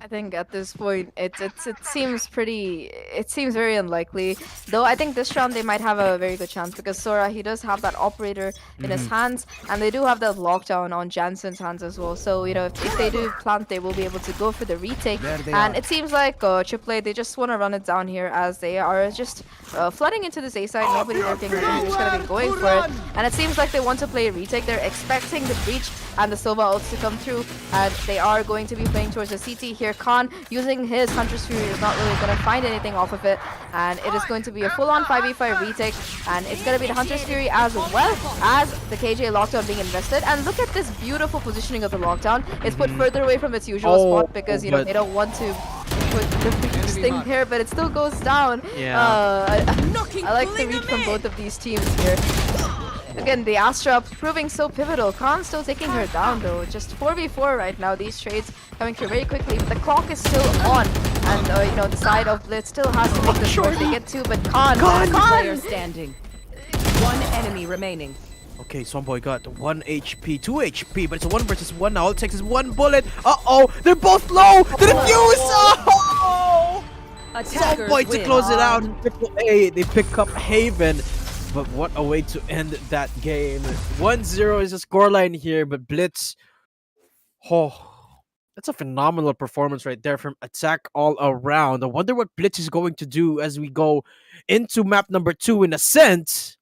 B: I think at this point it seems very unlikely. Though I think this round they might have a very good chance because Sora, he does have that operator in his hands, and they do have that lockdown on Jansen's hands as well. So you know, if they do plant, they will be able to go for the retake. And it seems like AAA, they just want to run it down here as they are just flooding into this A side. Nobody working. They're just gonna be going for it. And it seems like they want to play a retake. They're expecting the breach and the Sova ults to come through, and they are going to be playing towards the CT here. Khan using his Hunter's Fury is not really going to find anything off of it, and it is going to be a full-on 5v5 retake, and it's going to be the Hunter's Fury as well as the KJ lockdown being invested. And look at this beautiful positioning of the lockdown. It's put further away from its usual spot because, you know, they don't want to put the breach thing here, but it still goes down. I like the read from both of these teams here. Again, the Astra proving so pivotal. Khan still taking her down though. Just 4v4 right now. These trades coming through very quickly. But the clock is still on. And, you know, the side of Blitz still has to make this work they get to. But Khan!
C: Player standing. One enemy remaining.
A: Okay, Somboy got 1 HP, 2 HP, but it's a 1 versus 1 now. All it takes is 1 bullet. Uh-oh! They're both low! The defuse! Oh! Somboy to close it out. Triple A, they pick up Haven. But what a way to end that game. 1-0 is the scoreline here, but Blitz, oh, that's a phenomenal performance right there from Attack all around. I wonder what Blitz is going to do as we go into map number 2 in Ascent.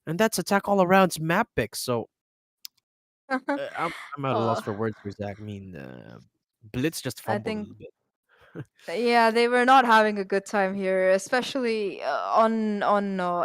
A: And that's Attack all around's map pick. So I'm at a loss for words for Zach. I mean, Blitz just
B: I
A: fumbled a
B: think
A: little bit.
B: Yeah, they were not having a good time here, especially on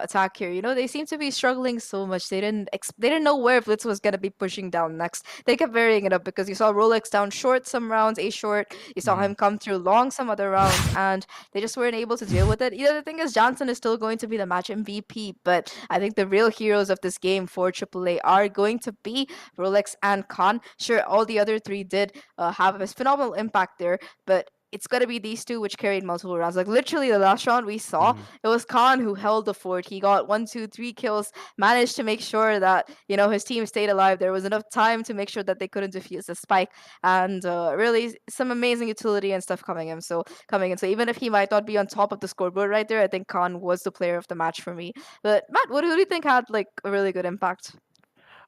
B: attack here. You know, they seem to be struggling so much. They didn't know where Blitz was gonna be pushing down next. They kept varying it up because you saw Rolex down short some rounds, A short. You saw him come through long some other rounds, and they just weren't able to deal with it. The other thing is Johnson is still going to be the match MVP, but I think the real heroes of this game for AAA are going to be Rolex and Khan. Sure, all the other three did have a phenomenal impact there, but it's gonna be these two which carried multiple rounds. Like literally the last round we saw, it was Khan who held the fort. He got 1, 2, 3 kills, managed to make sure that, you know, his team stayed alive. There was enough time to make sure that they couldn't defuse the spike, and really some amazing utility and stuff coming in. So even if he might not be on top of the scoreboard right there, I think Khan was the player of the match for me. But Matt, who do you think had like a really good impact?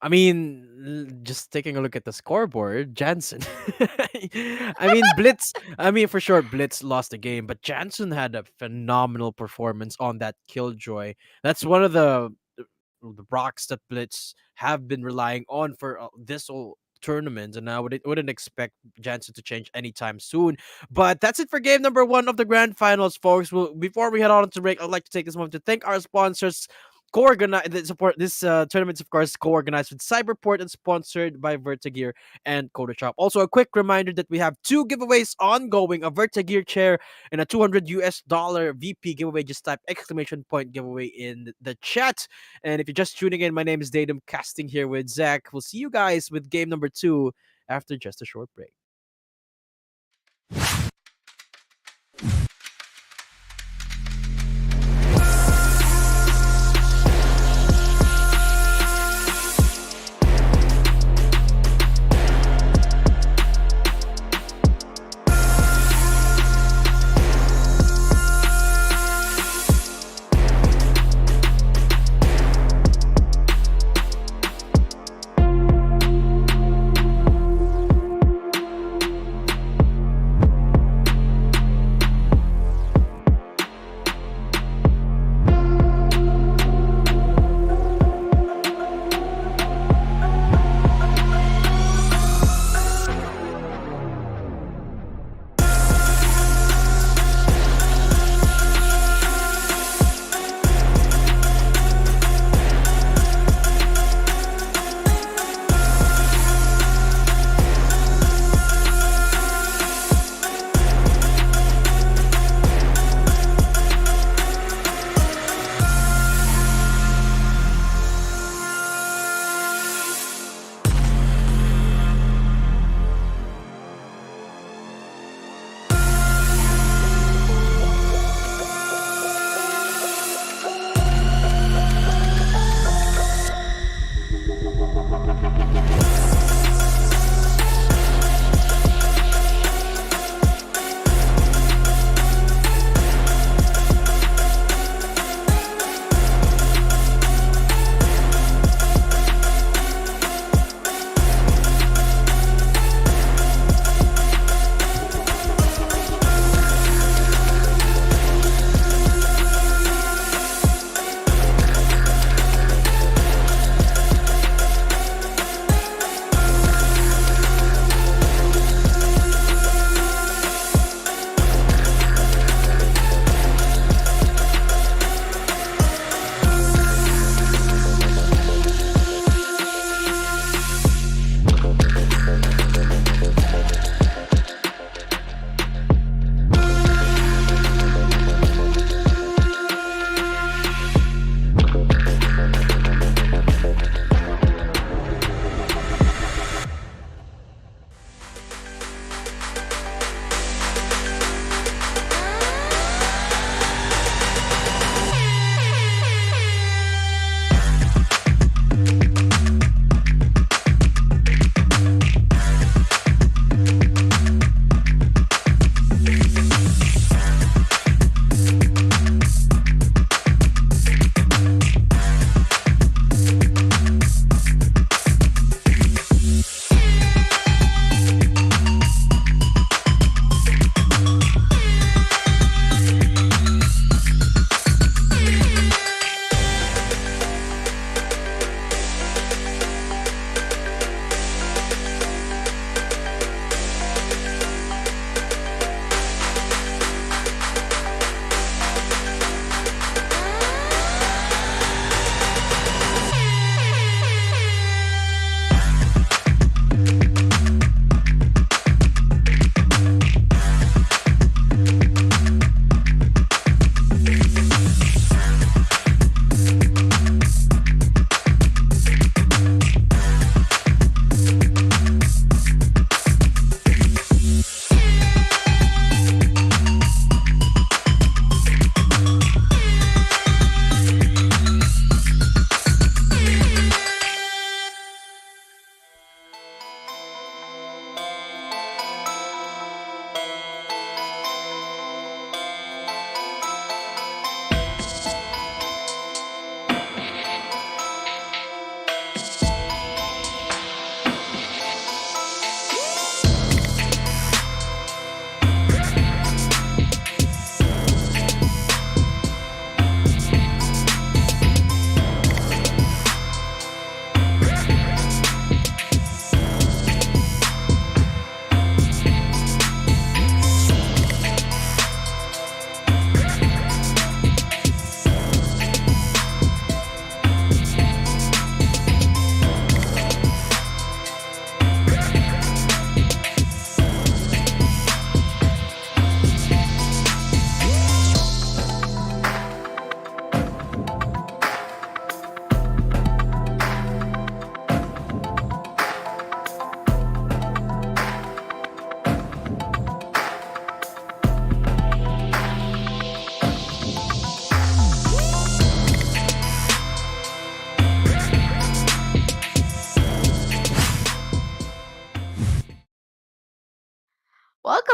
A: I mean, just taking a look at the scoreboard, Jansen. I mean, Blitz. I mean, for sure, Blitz lost the game, but Jansen had a phenomenal performance on that Killjoy. That's one of the rocks that Blitz have been relying on for this whole tournament, and I wouldn't expect Jansen to change anytime soon. But that's it for game number one of the grand finals, folks. Well, before we head on to break, I'd like to take this moment to thank our sponsors. Co-organize the support this tournament, of course, co-organized with Cyberport and sponsored by Vertigear and Coda Shop. Also, a quick reminder that we have two giveaways ongoing: a Vertigear chair and a $200 VP giveaway. Just type exclamation point giveaway in the chat. And if you're just tuning in, my name is Datum, casting here with Zach. We'll see you guys with game number two after just a short break.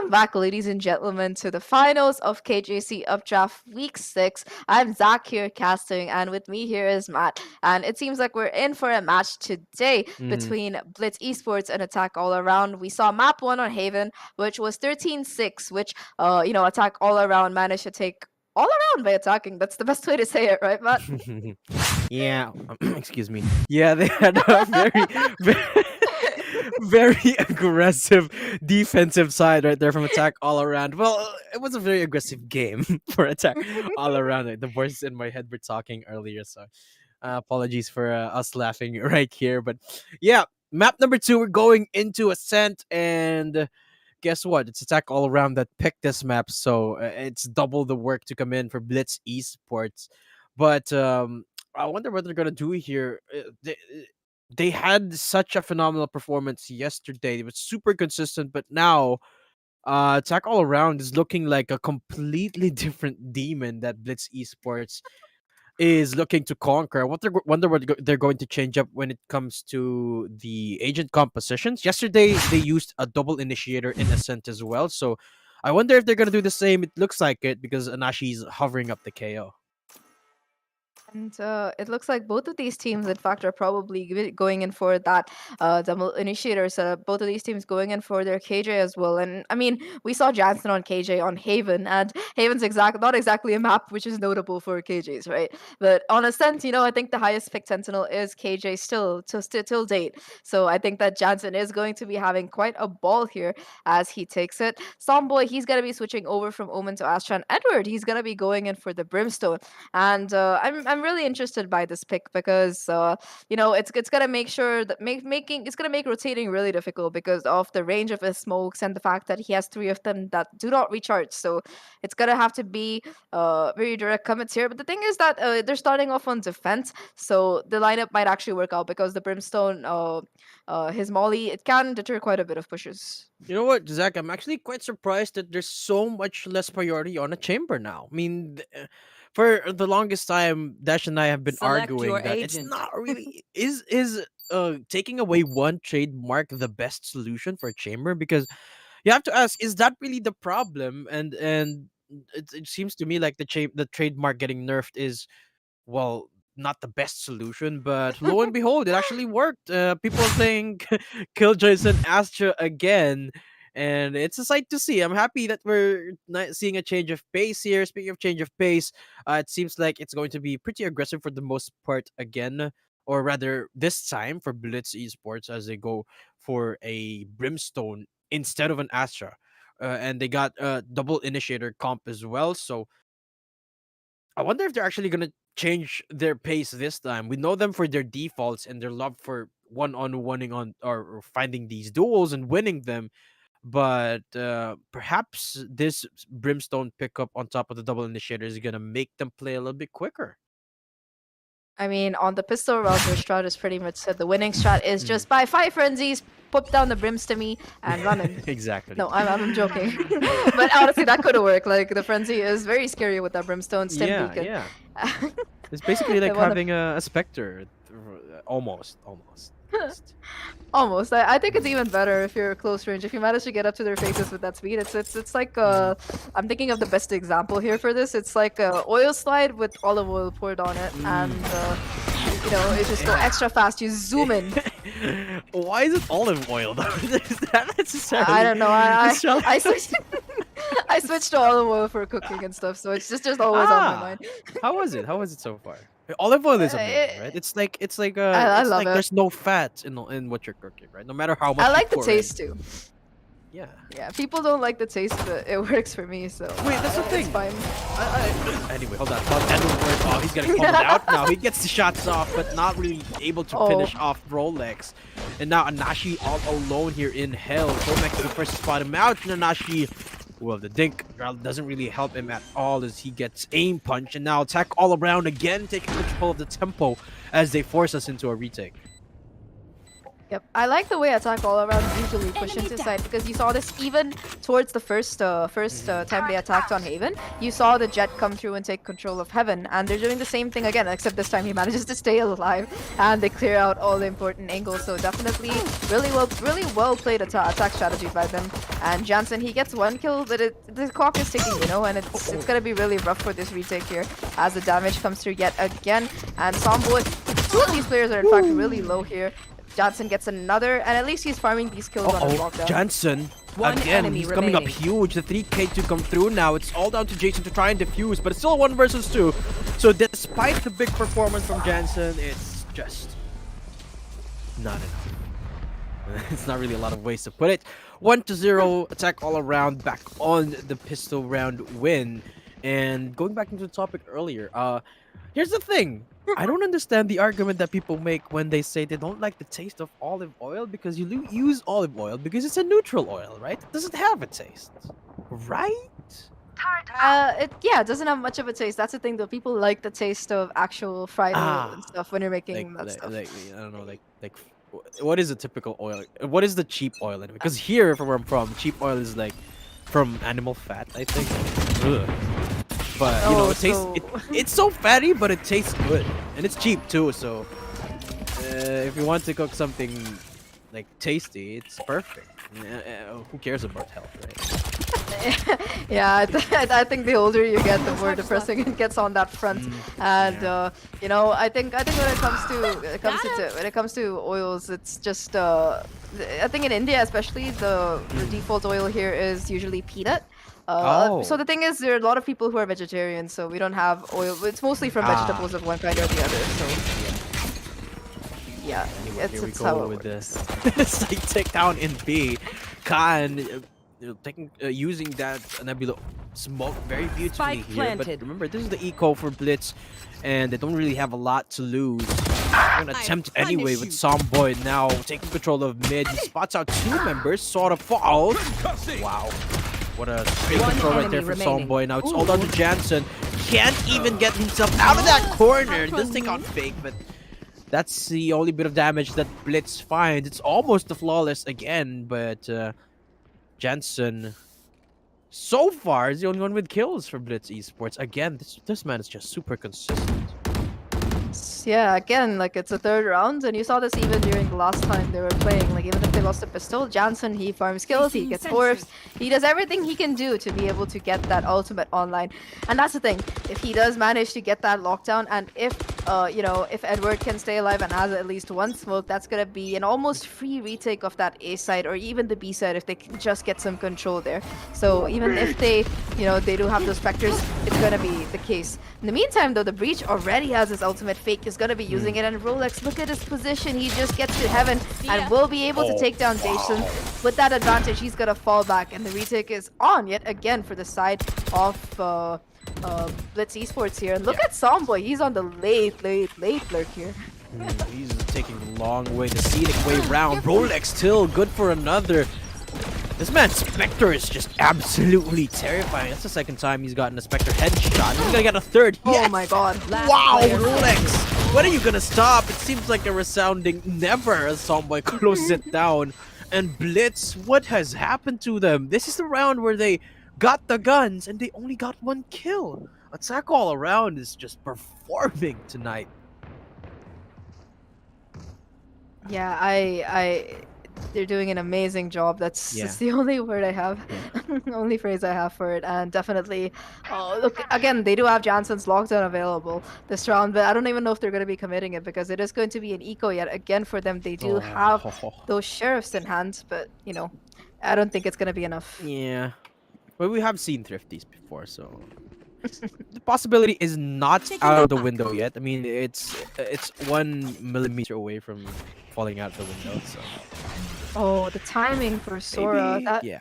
B: Welcome back, ladies and gentlemen, to the finals of KJC Updraft Week 6. I'm Zach here casting, and with me here is Matt. And it seems like we're in for a match today between Blitz eSports and Attack All Around. We saw map 1 on Haven, which was 13-6, which, Attack All Around managed to take all around by attacking. That's the best way to say it, right, Matt?
A: Yeah, excuse me. Yeah, they had a very aggressive defensive side right there from Attack All Around. Well, it was a very aggressive game for Attack All Around. Like, the voices in my head were talking earlier, so apologies for us laughing right here. But yeah, map number 2, we're going into Ascent, and guess what? It's Attack All Around that picked this map, so it's double the work to come in for Blitz Esports. But I wonder what they're gonna do here. They had such a phenomenal performance yesterday. It was super consistent, but now Attack All Around is looking like a completely different demon that Blitz Esports is looking to conquer. Wonder what they're going to change up when it comes to the agent compositions. Yesterday they used a double initiator in Ascent as well, so I wonder if they're gonna do the same. It looks like it because Anashi's hovering up the KO.
B: And it looks like both of these teams, in fact, are probably going in for that double initiator setup. Both of these teams going in for their KJ as well. And I mean, we saw Jansen on KJ on Haven, and Haven's not exactly a map which is notable for KJs, right? But on Ascent, I think the highest picked Sentinel is KJ still till date. So I think that Jansen is going to be having quite a ball here as he takes it. Somboy, he's going to be switching over from Omen to Astra, and Edward, he's going to be going in for the Brimstone. And I'm really interested by this pick because it's gonna make sure that it's gonna make rotating really difficult because of the range of his smokes and the fact that he has 3 of them that do not recharge. So it's gonna have to be very direct commits here. But the thing is that they're starting off on defense, so the lineup might actually work out because the Brimstone, his Molly, it can deter quite a bit of pushes.
A: You know what, Zach? I'm actually quite surprised that there's so much less priority on a chamber now. I mean, for the longest time, Dash and I have been
C: Select
A: arguing
C: your
A: that it's
C: agent.
A: not really is taking away one trademark the best solution for a chamber, because you have to ask, is that really the problem? And it seems to me like the trademark getting nerfed is, well, not the best solution, but lo and behold, it actually worked. People are playing Killjoys and Astra again, and it's a sight to see. I'm happy that we're seeing a change of pace here. Speaking of change of pace, it seems like it's going to be pretty aggressive for the most part again, or rather this time for Blitz Esports as they go for a Brimstone instead of an Astra. And they got a double initiator comp as well, so I wonder if they're actually gonna change their pace this time. We know them for their defaults and their love for one-on-oneing on or finding these duels and winning them. But perhaps this Brimstone pickup on top of the double initiator is gonna make them play a little bit quicker.
B: I mean, on the pistol round, their strat is pretty much said. The winning strat is just buy 5 frenzies, put down the brims to me, and run in.
A: Exactly.
B: No, I'm joking. But honestly, that could have worked. Like, the frenzy is very scary with that brimstone stim
A: Yeah,
B: beacon.
A: yeah. It's basically like
B: They wanna-
A: having a specter, almost.
B: Almost. I think it's even better if you're close range. If you manage to get up to their faces with that speed, it's like I'm thinking of the best example here for this. It's like a oil slide with olive oil poured on it, and it just go extra fast. You zoom in.
A: Why is it olive oil though? Is that necessarily?
B: I don't know. I
A: Shall-
B: switched. I switched to olive oil for cooking and stuff, so it's just always on my mind.
A: How was it? How was it so far? Olive oil is amazing, right? It's like
B: I
A: it's
B: love
A: like
B: it.
A: there's no fat in what you're cooking, right? No matter how much.
B: I
A: you
B: like the
A: pour in.
B: taste too.
A: Yeah.
B: Yeah, people don't like the taste, but it works for me. So
A: Wait, that's the thing.
B: It's fine.
A: Anyway, hold on. Oh, he's getting called out now. He gets the shots off, but not really able to finish off Rolex. And now Anashi all alone here in hell. Tomek is the first to spot him out. And Anashi, well, the dink doesn't really help him at all as he gets aim punch. And now Attack All Around again, taking control of the tempo as they force us into a retake.
B: Yep, I like the way attack all around usually push into side because you saw this even towards the first time they attacked on Haven. You saw the Jet come through and take control of Heaven, and they're doing the same thing again, except this time he manages to stay alive and they clear out all the important angles. So definitely really well played attack strategy by them. And Jansen, he gets one kill, but the clock is ticking, you know, and it's gonna be really rough for this retake here as the damage comes through yet again. And Somboy, two of these players are in fact really low here. Johnson gets another, and at least he's farming these kills on his lockdown.
A: Jansen, again, he's coming up huge. The 3K to come through now. It's all down to Jason to try and defuse, but it's still 1 versus 2. So despite the big performance from Jansen, it's just not enough. It's not really a lot of ways to put it. 1-0, attack all around, back on the pistol round win. And going back into the topic earlier, here's the thing. I don't understand the argument that people make when they say they don't like the taste of olive oil because you use olive oil because it's a neutral oil, right? It doesn't have a taste, right?
B: It doesn't have much of a taste. That's the thing though. People like the taste of actual fried oil and stuff when you're making that stuff.
A: I don't know, like what is a typical oil? What is the cheap oil anyway? Because here, from where I'm from, cheap oil is like from animal fat, I think. Ugh. But you know, it tastes. It's so fatty, but it tastes good, and it's cheap too. So if you want to cook something like tasty, it's perfect. Who cares about health, right?
B: Yeah, I think the older you get, the more depressing it gets on that front. And you know, I think when it comes to oils, it's just I think in India especially the default oil here is usually peanut. So the thing is, there are a lot of people who are vegetarian, so we don't have oil. It's mostly from vegetables of one kind or the other. So yeah,
A: here we go with this site takedown in B. Khan using that Nebula smoke very beautifully here. But remember, this is the eco for Blitz, and they don't really have a lot to lose. They're gonna attempt anyway with Somboy now taking control of mid. He spots out 2 members, sort of falls. Wow. What a great control right there for Somboy. Now it's all down to Jansen. Can't even get himself out of that corner. It does take on Fake, but that's the only bit of damage that Blitz finds. It's almost a flawless again, but Jansen so far is the only one with kills for Blitz eSports. Again, this man is just super consistent.
B: Yeah, again, like it's a 3rd round, and you saw this even during the last time they were playing. Like even if they lost the pistol, Jansen, he farms kills, he gets forbs, he does everything he can do to be able to get that ultimate online. And that's the thing, if he does manage to get that lockdown, and if you know, if Edward can stay alive and has at least 1 smoke, that's gonna be an almost free retake of that A side or even the B side if they can just get some control there. So even if they, you know, they do have those specters, it's gonna be the case. In the meantime though, the Breach already has his ultimate. Fake is gonna be using it, and Rolex, look at his position. He just gets to Heaven and will be able to take down Jason. With that advantage, he's gonna fall back, and the retake is on yet again for the side of Blitz eSports here. And look at Somboy, he's on the late lurk here.
A: He's taking the long way, the scenic way round. Rolex still good for another. This man's Spectre is just absolutely terrifying. That's the 2nd time he's gotten a Spectre headshot. He's gonna get a 3rd. Yes!
B: Oh my god.
A: Wow, Rolex! When are you gonna stop? It seems like a resounding never as Somboy closes it down. And Blitz, what has happened to them? This is the round where they got the guns and they only got 1 kill. Attack all around is just performing tonight.
B: Yeah, they're doing an amazing job. That's the only word I have, only phrase I have for it. And definitely, look, again, they do have Jansen's lockdown available this round, but I don't even know if they're going to be committing it because it is going to be an eco yet again for them. They do have those sheriffs in hand, but you know, I don't think it's going to be enough.
A: Yeah, well, we have seen Thrifties before, so the possibility is not out of the window yet. I mean, it's 1 millimeter away from falling out the window. So.
B: Oh, the timing for Sora.
A: Yeah.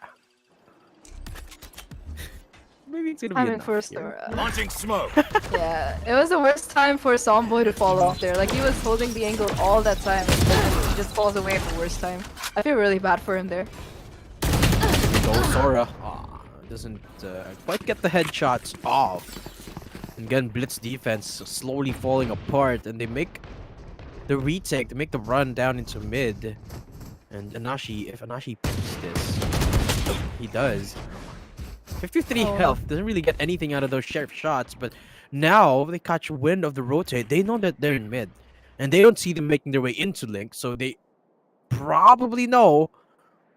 A: Maybe it's gonna
B: timing
A: be
B: for
A: enough
B: Sora.
D: Launching smoke.
B: Yeah, it was the worst time for Somboy to fall off there. Like he was holding the angle all that time, and then he just falls away at the worst time. I feel really bad for him there.
A: Here we go, Sora. Doesn't quite get the headshots off. And again, Blitz defense slowly falling apart, and they make the retake, they make the run down into mid. And Anashi, if Anashi picks this, he does. 53 health, doesn't really get anything out of those sheriff shots, but now they catch wind of the rotate. They know that they're in mid, and they don't see them making their way into Link, so they probably know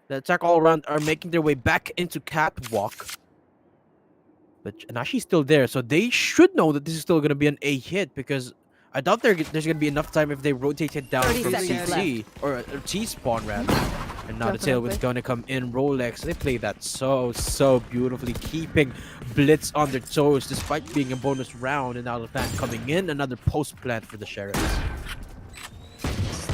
A: that attack all around are making their way back into Catwalk. But Anashi's still there, so they should know that this is still going to be an A hit, because I doubt there's going to be enough time if they rotate it down
C: 30
A: from
C: seconds
A: CT, or T-spawn rather. And now the Tailwind's going to come in. Rolex, they play that so beautifully, keeping Blitz on their toes despite being a bonus round. And now the plant coming in, another post plant for the Sheriffs.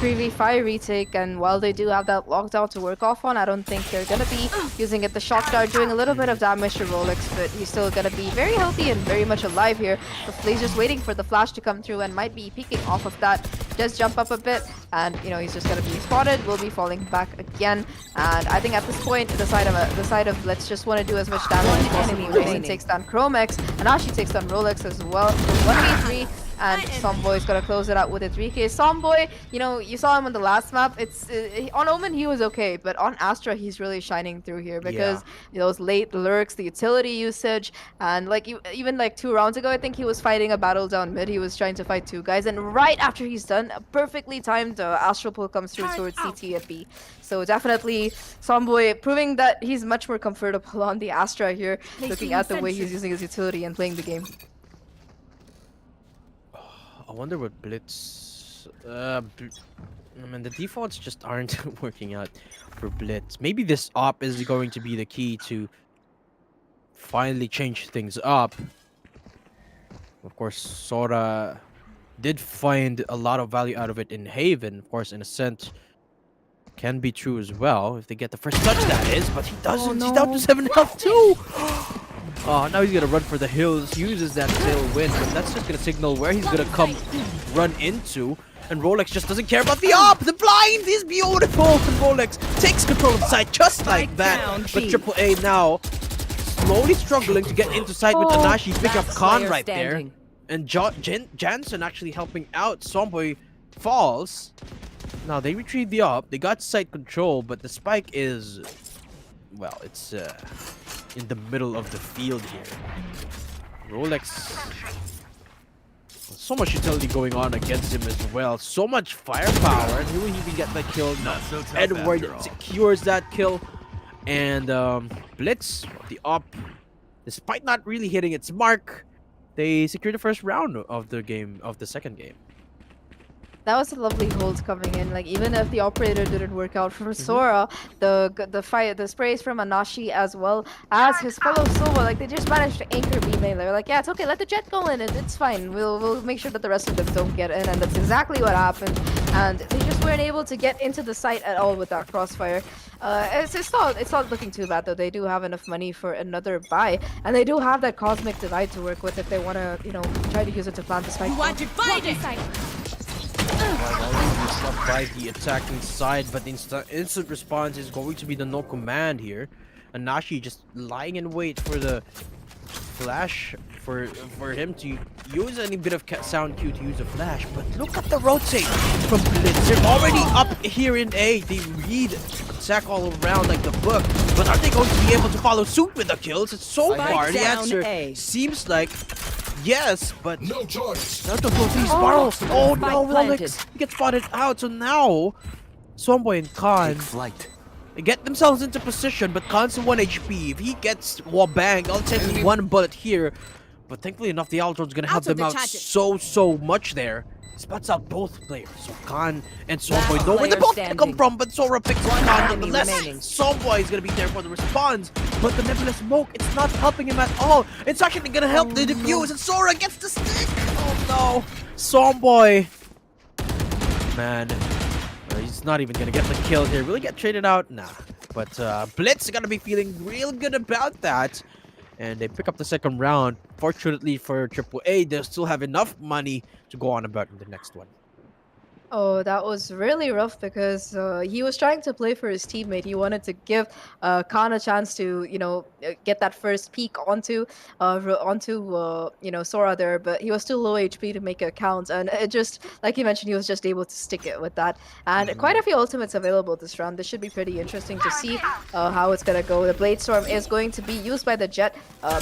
B: 3v5 retake, and while they do have that lockdown to work off on, I don't think they're gonna be using it. The shock dart doing a little bit of damage to Rolex, but he's still gonna be very healthy and very much alive here. The Flaze just waiting for the flash to come through and might be peeking off of that. Does jump up a bit, and you know he's just gonna be spotted. Will be falling back again, and I think at this point the side of let's just want to do as much damage as possible. Mason takes down Chromex, and Ashi takes down Rolex as well. 1v3. And Somboy's gonna close it out with a 3K. Somboy, you know, you saw him on the last map. It's on Omen he was okay, but on Astra he's really shining through here because those late lurks, the utility usage, and like even like 2 rounds ago, I think he was fighting a battle down mid. He was trying to fight 2 guys, and right after he's done, a perfectly timed Astral pull comes through towards CT and B. So definitely Somboy proving that he's much more comfortable on the Astra here, looking at the way he's using his utility and playing the game.
A: I wonder what Blitz... I mean, the defaults just aren't working out for Blitz. Maybe this op is going to be the key to finally change things up. Of course, Sora did find a lot of value out of it in Haven. Of course, in Ascent can be true as well, if they get the first touch, that is. But he doesn't. He's down to 7 health too! Oh, now he's gonna run for the hills, uses that tailwind, but that's just gonna signal where he's gonna come run into. And Rolex just doesn't care about the op! The blind is beautiful! And Rolex takes control of the side just like that. But Triple A now slowly struggling to get into side with Anashi. Pick up Khan right there. And Jansen actually helping out. Somboy falls. Now they retrieve the op. They got side control, but the spike is... well, it's in the middle of the field here. Rolex, so much utility going on against him as well. So much firepower, and he will even get the kill.
D: So
A: Edward secures that kill, and Blitz, the op, despite not really hitting its mark, they secure the first round of the game, of the second game.
B: That was a lovely hold coming in. Like even if the operator didn't work out for Sora, the sprays from Anashi as well as his fellow Sova, like they just managed to anchor B main. They're like, yeah, it's okay, let the jet go in, it's fine. We'll make sure that the rest of them don't get in, and that's exactly what happened. And they just weren't able to get into the site at all with that crossfire. It's not looking too bad though. They do have enough money for another buy, and they do have that cosmic divide to work with if they want to, you know, try to use it to plant the spike.
C: You want to fight it?
A: Stopped by the attacking side, but the instant response is going to be the no command here. Anashi just lying in wait for the flash for him to use any bit of sound cue to use a flash. But look at the rotate from Blitz. They're already up here in A. They read attack all around like the book, but are they going to be able to follow suit with the kills? It's so far the answer seems like yes, but
D: No choice.
A: not to go these barrels. Oh no, Rolex gets spotted out. So now Somboy and Khan
D: Flight.
A: they get themselves into position, but Khan's 1 HP. If he gets wallbanged, I'll take 1 bullet here. But thankfully enough, the Aldron's gonna help them out so much there. Spots out both players. So Khan and Somboy know where they're both gonna come from, but Sora picks Khan nonetheless. Somboy is gonna be there for the response, but the Nebula Smoke, it's not helping him at all. It's actually gonna help the defuse, and Sora gets the stick! Oh no! Somboy! Man, he's not even gonna get the kill here. Will he get traded out? Nah. But Blitz is gonna be feeling real good about that. And they pick up the second round. Fortunately for Triple A, they'll still have enough money to go on about in the next one.
B: Oh, that was really rough because he was trying to play for his teammate. He wanted to give Khan a chance to, get that first peek onto Sora there, but he was still low HP to make it count. And it just, like you mentioned, he was just able to stick it with that. And quite a few ultimates available this round. This should be pretty interesting to see how it's gonna go. The Blade Storm is going to be used by the Jet,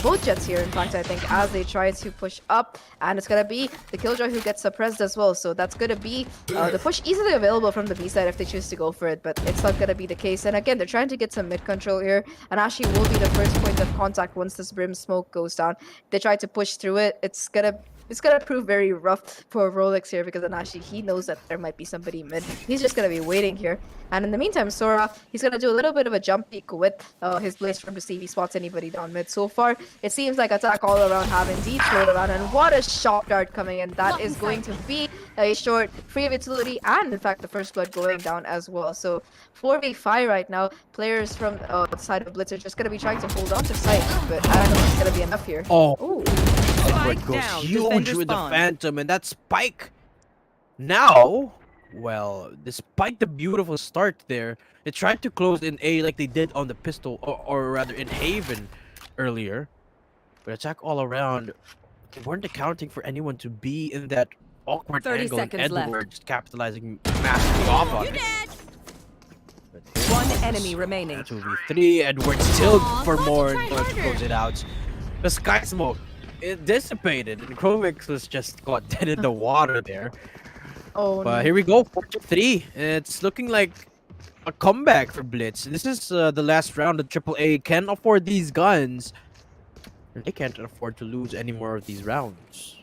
B: both Jets here, in fact, I think, as they try to push up, and it's gonna be the Killjoy who gets suppressed as well. So that's gonna be the push easily available from the B side if they choose to go for it, but it's not going to be the case. And again, they're trying to get some mid control here, and Ashi will be the first point of contact once this Brim smoke goes down. They try to push through it. It's gonna prove very rough for Rolex here because Anashi, he knows that there might be somebody mid. He's just gonna be waiting here. And in the meantime, Sora, he's gonna do a little bit of a jump peek with his Blaze Storm to see if he spots anybody down mid. So far, it seems like attack all around have indeed slowed around, and what a shot dart coming in. That is going to be a short free of utility, and in fact the first blood going down as well. So 4v5 right now. Players from the side of Blitz are just gonna be trying to hold on to sight, but I don't know if it's gonna be enough here.
A: Oh,
B: Ooh.
A: Edward goes huge with the Phantom, and that Spike. Now, well, despite the beautiful start there, they tried to close in A like they did on the pistol, or rather in Haven earlier. But attack all around. They weren't accounting for anyone to be in that awkward
C: 30
A: angle, and
C: seconds left.
A: Edward just capitalizing massively off on it. But
C: One enemy remaining.
A: 2v3, Edward still for more and going to close it out. The Sky Smoke, it dissipated, and Chromix was just got dead in the water there.
B: Oh,
A: But
B: no.
A: here we go, 4-3. It's looking like a comeback for Blitz. This is the last round that AAA can afford these guns. And they can't afford to lose any more of these rounds.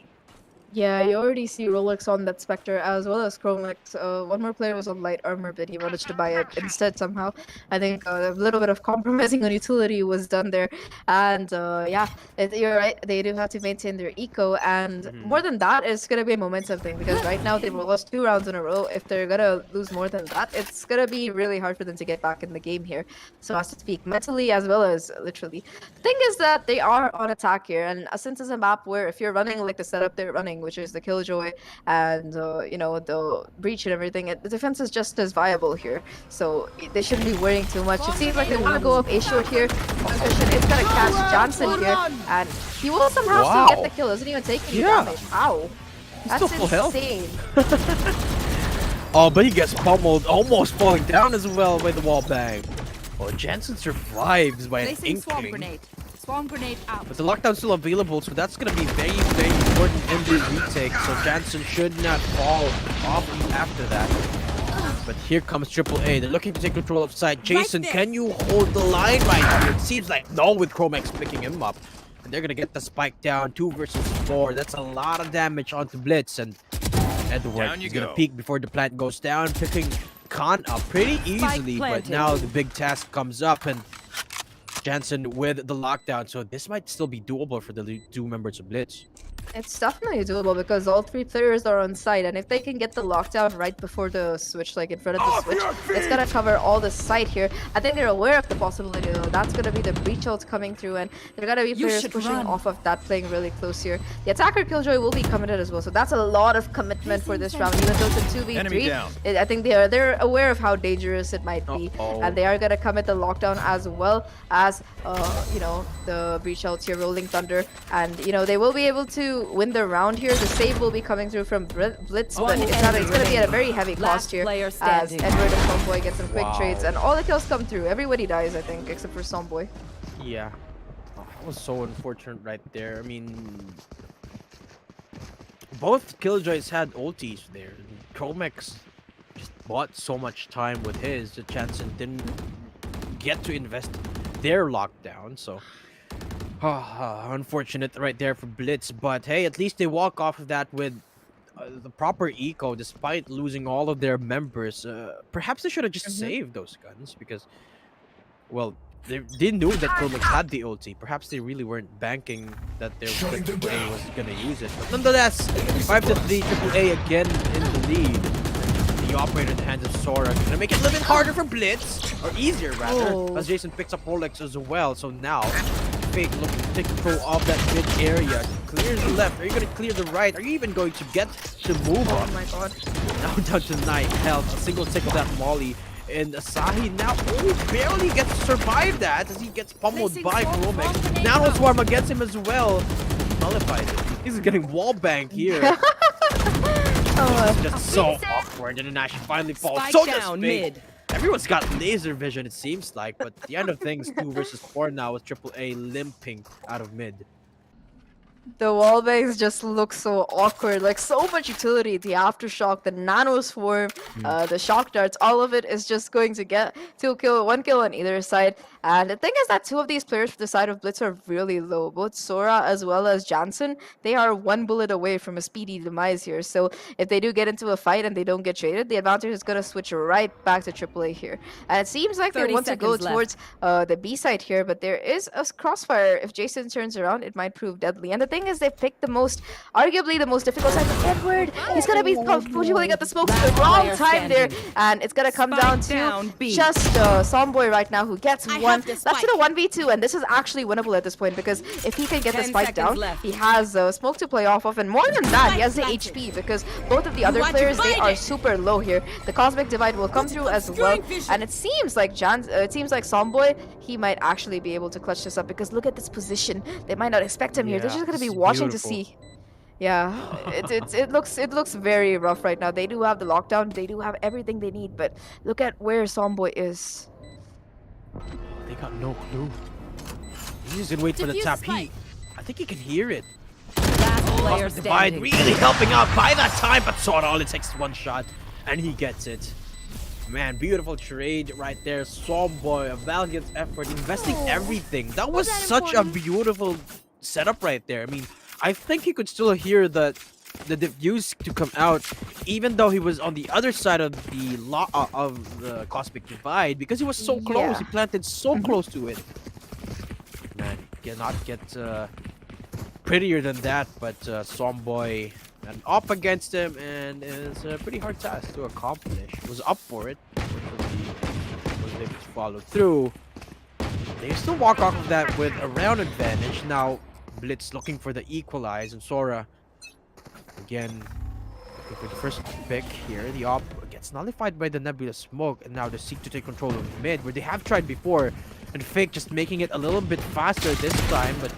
B: Yeah, you already see Rolex on that Spectre as well as Chromix. One more player was on light armor, but he managed to buy it instead somehow. I think a little bit of compromising on utility was done there. And yeah, you're right. They do have to maintain their eco. And more than that, it's going to be a momentum thing because right now they've lost 2 rounds in a row. If they're going to lose more than that, it's going to be really hard for them to get back in the game here. So as to speak, mentally as well as literally. The thing is that they are on attack here. And since it's a map where if you're running like the setup they're running, which is the Killjoy and the breach and everything, the defense is just as viable here, so they shouldn't be worrying too much. It seems like they want to go up A short here. It's gonna catch Johnson here, and he will somehow still get the kill. Doesn't even take any damage. Ow, that's
A: still full health.
B: insane.
A: Oh, but he gets pummeled, almost falling down as well by the wall bang. Oh, Jansen survives by an
C: Placing swarm
A: inkling.
C: grenade. Swarm grenade out.
A: But the lockdown's still available, so that's gonna be very, very important in the retake. So Jansen should not fall off after that. But here comes AAA. They're looking to take control of side. Jason,
C: there.
A: can you hold the line right here? It seems like no, with Chromex picking him up. And they're gonna get the spike down. 2 versus 4. That's a lot of damage onto Blitz. And Edward is gonna peek before the plant goes down, picking Khan up pretty easily. But
C: planted.
A: now the big task comes up, and Jansen with the lockdown, so this might still be doable for the 2 members of Blitz.
B: It's definitely doable because all 3 players are on site, and if they can get the lockdown right before the switch, like in front of the switch, it's gonna cover all the site here. I think they're aware of the possibility though. That's gonna be the breach ult coming through, and there are gonna be players pushing off of that, playing really close here. The attacker Killjoy will be committed as well, so that's a lot of commitment for this round. Even though it's a 2v3, I think they're aware of how dangerous it might be, and they are gonna commit the lockdown as well as the breach ult here, Rolling Thunder, and they will be able to win the round here. The save will be coming through from Blitz, but it's going to be at a very heavy cost here as Edward and Somboy get some quick trades, and all the kills come through. Everybody dies, I think, except for Somboy.
A: Yeah. Oh, that was so unfortunate right there. I mean, both Killjoys had ultis there. Chromex just bought so much time with his that Jansen didn't get to invest their lockdown, so unfortunate right there for Blitz. But hey, at least they walk off of that with the proper eco despite losing all of their members. Perhaps they should have just saved those guns because, well, they knew that Chromix had the ulti. Perhaps they really weren't banking that their AAA was gonna use it. But nonetheless, 5-3, AAA again in the lead. The operator in the hands of Sora gonna make it a little bit harder for Blitz, or easier rather, as Jason picks up Rolex as well. So now Fake looking to take control of that mid area. Clears the left. Are you going to clear the right? Are you even going to get to move
B: Oh
A: on?
B: my god.
A: Now down to 9 health. A single tick of that Molly. And Asahi now barely gets to survive that as he gets pummeled by Romex. Nano Swarm against him as well. Nullifies it. He's getting wall banged here. It's just so awkward. And then Nash finally falls.
C: Spike
A: So does
C: down
A: Fake.
C: mid.
A: Everyone's got laser vision, it seems like. But at the end of things, 2 versus 4 now with AAA limping out of mid.
B: The wall bangs just look so awkward, like so much utility. The aftershock, the nano swarm, the shock darts, all of it is just going to get 1 kill on either side. And the thing is that 2 of these players for the side of Blitz are really low. Both Sora as well as Jansen, they are 1 bullet away from a speedy demise here. So if they do get into a fight and they don't get traded, the advantage is going to switch right back to AAA here. And it seems like they
C: 30
B: want to go
C: seconds left.
B: towards the B side here, but there is a crossfire. If Jason turns around, it might prove deadly. And the thing is, they picked arguably the most difficult side of Edward. He's gonna be pulling at the smoke for the wrong time there, and it's gonna come down to just Somboy right now who gets one. That's to the 1v2, and this is actually winnable at this point because if he can get the
C: 10
B: spike
C: seconds
B: down,
C: left.
B: he has smoke to play off of, and more than that, he has the HP because both of the other players, they are super low here. The Cosmic Divide will come through as well, and it seems like Somboy, he might actually be able to clutch this up because look at this position. They might not expect him here. They're just gonna be
A: it's
B: watching to
A: beautiful.
B: see. Yeah, it looks very rough right now. They do have the lockdown. They do have everything they need, but look at where Somboy is.
A: They got no clue. He's just gonna wait for the
C: Diffuse
A: tap.
C: spike.
A: I think he can hear it.
C: Last player
A: Cosmic Divide
C: standing.
A: really helping out by that time, but Sword all it takes 1 shot, and he gets it. Man, beautiful trade right there. Somboy, a valiant effort, investing everything. That was such a beautiful setup right there. I mean, I think he could still hear the diffuse to come out, even though he was on the other side of the Cosmic Divide, because he was so close.
B: Yeah.
A: He planted so close to it. Man, cannot get prettier than that, but Somboy and up against him, and it's a pretty hard task to accomplish. Was up for it, was able to follow through. They still walk off of that with a round advantage. Now Blitz looking for the equalize, and Sora again looking for the first pick here. The op gets nullified by the Nebula smoke, and now they seek to take control of mid, where they have tried before, and Fake just making it a little bit faster this time, but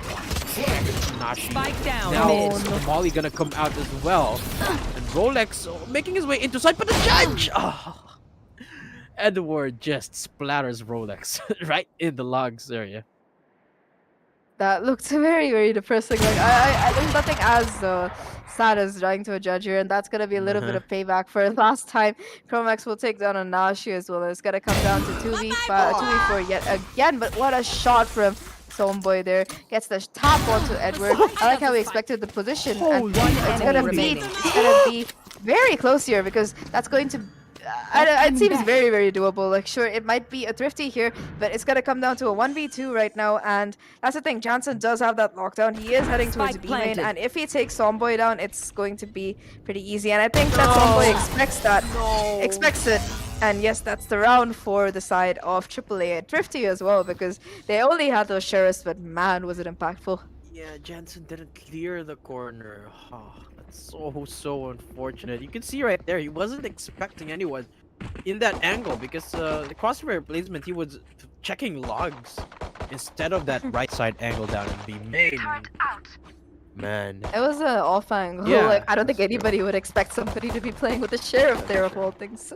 A: Nashi.
C: Spike down
A: Now
C: mid.
A: Molly gonna come out as well, and Rolex making his way into sight, but the judge! Edward just splatters Rolex right in the logs area.
B: That looked very, very depressing. Like there's nothing as sad as dying to a judge here, and that's gonna be a little bit of payback for last time. Chromax will take down a Nashi as well. It's gonna come down to 2v4 yet again, but what a shot from Somboy there. Gets the tap onto Edward. I like how he expected the position, and it's gonna be very close here because that's going to. It seems very, very doable. Like, sure, it might be a thrifty here, but it's gonna come down to a 1v2 right now, and that's the thing. Jansen does have that lockdown. He is heading towards
C: Spike
B: B lane,
C: planted.
B: and if he takes Somboy down, it's going to be pretty easy. And I think that Somboy expects that. Expects it. And yes, that's the round for the side of AAA and Thrifty as well, because they only had those sheriffs, but man, was it impactful.
A: Yeah, Jansen didn't clear the corner. That's so unfortunate. You can see right there, he wasn't expecting anyone in that angle because the crossfire placement, he was checking logs instead of that right side angle down in B main. Man.
B: It was an off angle.
A: Yeah,
B: Like, I don't think
A: that's
B: anybody would expect somebody to be playing with the sheriff there of all things.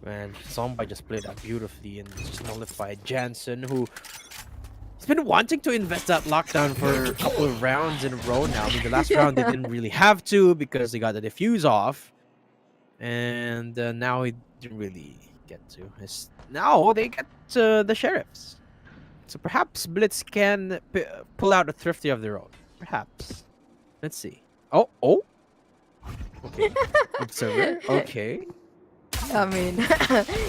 A: Man, Somboy just played that beautifully and just nullified Jansen, who he's been wanting to invest that lockdown for a couple of rounds in a row now. I mean, the last round they didn't really have to because they got the diffuse off, and now he didn't really get to. Now they get the sheriffs, so perhaps Blitz can pull out a thrifty of their own. Perhaps. Let's see. Oh. Okay. Observer. Okay.
B: I mean,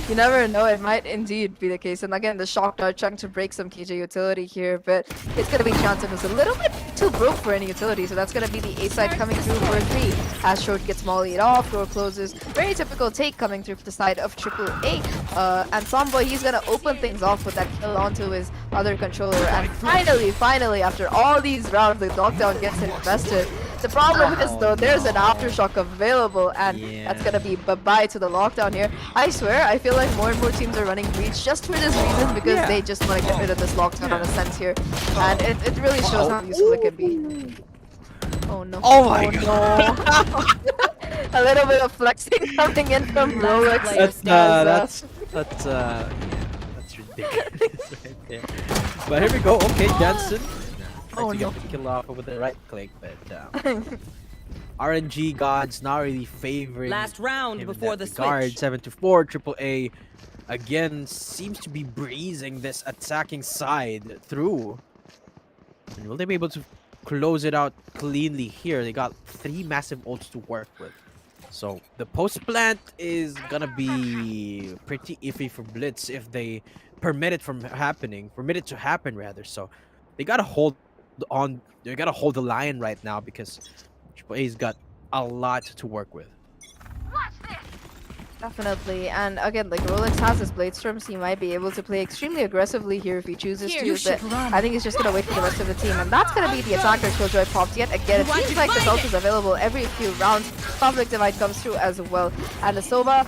B: you never know. It might indeed be the case. And again, the shock dart trying to break some KJ utility here, but it's gonna be Johnson who's a little bit too broke for any utility. So that's gonna be the A side coming through for a 3. As Short gets mollied off, door closes. Very typical take coming through for the side of Triple A. And Samboy, he's gonna open things off with that kill onto his other controller. And finally, after all these rounds, the lockdown gets invested. The problem is though, there's an aftershock available, and that's gonna be bye-bye to the lockdown here. I swear, I feel like more and more teams are running Breach just for this reason, because they just want to get rid of this lockdown in a sense here. And it really shows how useful it can be. Oh no.
A: Oh my god.
B: No. A little bit of flexing coming in from Rolex.
A: That's ridiculous right there. But here we go. Okay, Jansen.
B: Oh,
A: to get the kill off with the right click, but RNG gods not really favoring
D: Last round
A: him in
D: before
A: that
D: the
A: regard.
D: switch.
A: 7-4. Triple A again seems to be breezing this attacking side through. And will they be able to close it out cleanly here? They got 3 massive ults to work with. So the post plant is gonna be pretty iffy for Blitz if they permit it to happen rather. So they gotta hold on. They gotta hold the line right now because Triple A's got a lot to work with.
B: Definitely, and again, like Rolex has his Blade Storm, so he might be able to play extremely aggressively here if he chooses to, but I think he's just gonna wait for the rest of the team, and that's gonna be the attacker. Killjoy popped yet again. It seems like this ult is available every few rounds. Conflict Divide comes through as well, and the Sova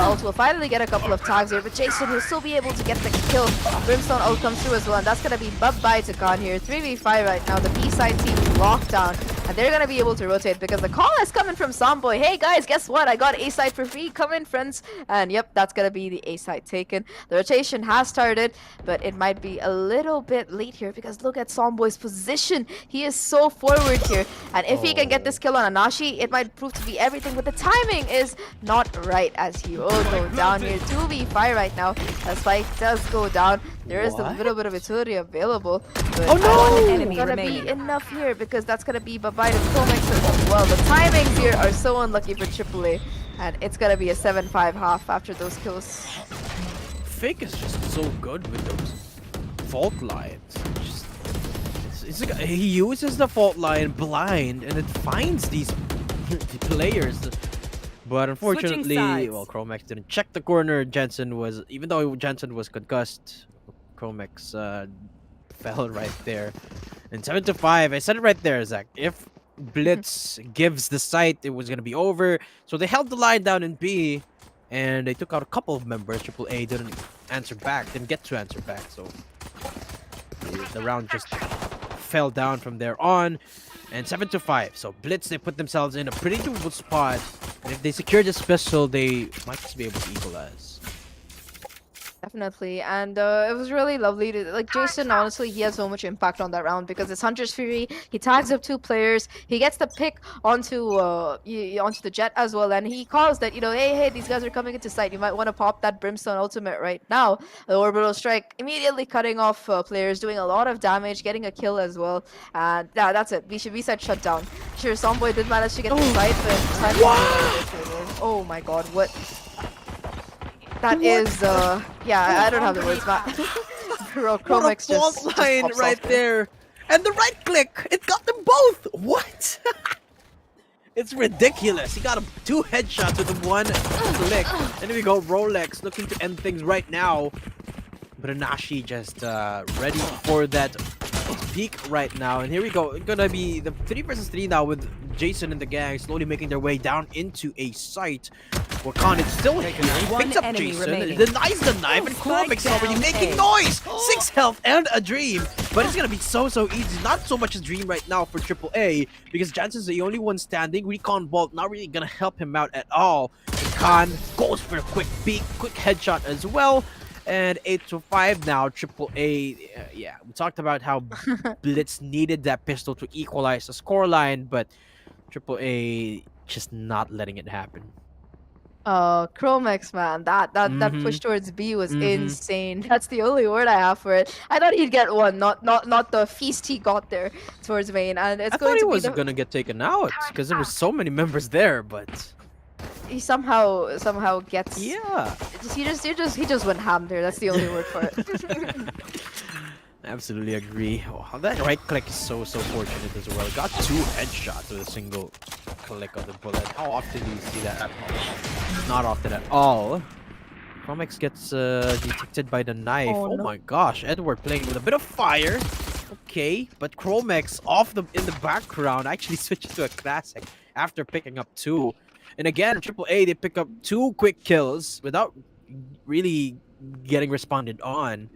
B: ult will finally get a couple of tags here, but Jason will still be able to get the kill. Brimstone ult comes through as well, and that's gonna be bye-bye to Khan here. 3v5 right now, the B-side team locked down, and they're gonna be able to rotate because the call is coming from Samboy. Hey guys, guess what? I got A-side for free. Come in, friends. And yep, that's gonna be the A side taken. The rotation has started, but it might be a little bit late here because look at Samboy's position. He is so forward here, and if he can get this kill on Anashi, it might prove to be everything, but the timing is not right as he will go down here. 2v5 right now. The spike does go down. There is a little bit of utility available, but I don't think it's gonna be enough here because that's gonna be bye-bye to Comex as well. The timings here are so unlucky for AAA, and it's gonna be a 7-5 half after those kills.
A: Fake is just so good with those fault lines. He uses the fault line blind, and it finds these players. But unfortunately, well, Chromex didn't check the corner. Jensen was, even though Jensen was concussed, Chromex fell right there. And 7-5, I said it right there, Zach. If Blitz gives the site, it was gonna be over. So they held the line down in B, and they took out a couple of members. Triple A didn't get to answer back. So the round just fell down from there on. And 7-5. So Blitz, they put themselves in a pretty doable spot. And if they secure this pistol, they might just be able to equalize.
B: Definitely, and it was really lovely to, like, Jason, honestly, he has so much impact on that round because it's Hunter's Fury. He tags up 2 players. He gets the pick onto the jet as well, and he calls that, you know, hey, these guys are coming into sight. You might want to pop that Brimstone ultimate right now. The orbital strike immediately cutting off players, doing a lot of damage, getting a kill as well. And yeah, that's it. We should reset shutdown. Sure, Samboy did manage to get the sight, but oh my god, what? That is, yeah, I don't have the words, Matt. Chromex just
A: line right there. And the right click, it got them both. What? It's ridiculous. He got 2 headshots with the 1 click. And then we go Rolex looking to end things right now. But Anashi just ready for that peak right now. And here we go. It's gonna be the 3 versus 3 now with Jason and the gang slowly making their way down into a site. Khan is still here. He picks up Jason, denies the knife, and Chromex already making noise! 6 health and a dream! But it's gonna be so easy. Not so much a dream right now for Triple A, because Jansen's the only one standing. Recon Bolt not really gonna help him out at all. And Khan goes for a quick peek, quick headshot as well. And 8-5 now, Triple A. Yeah, we talked about how Blitz needed that pistol to equalize the scoreline, but Triple A just not letting it happen.
B: Chromex, man, that push towards B was insane. That's the only word I have for it. I thought he'd get one, not the feast he got there towards main, and it's
A: I thought he was gonna get taken out because there were so many members there, but
B: he somehow gets.
A: Yeah.
B: He just went ham there. That's the only word for it.
A: Absolutely agree. Oh, that right click is so fortunate as well. Got 2 headshots with a single click of the bullet. How often do you see that? Not often at all. Chromex gets detected by the knife.
B: Oh,
A: Oh
B: no.
A: my gosh, Edward playing with a bit of fire. Okay, but Chromex in the background actually switches to a classic after picking up 2. And again, AAA, they pick up 2 quick kills without really getting responded on.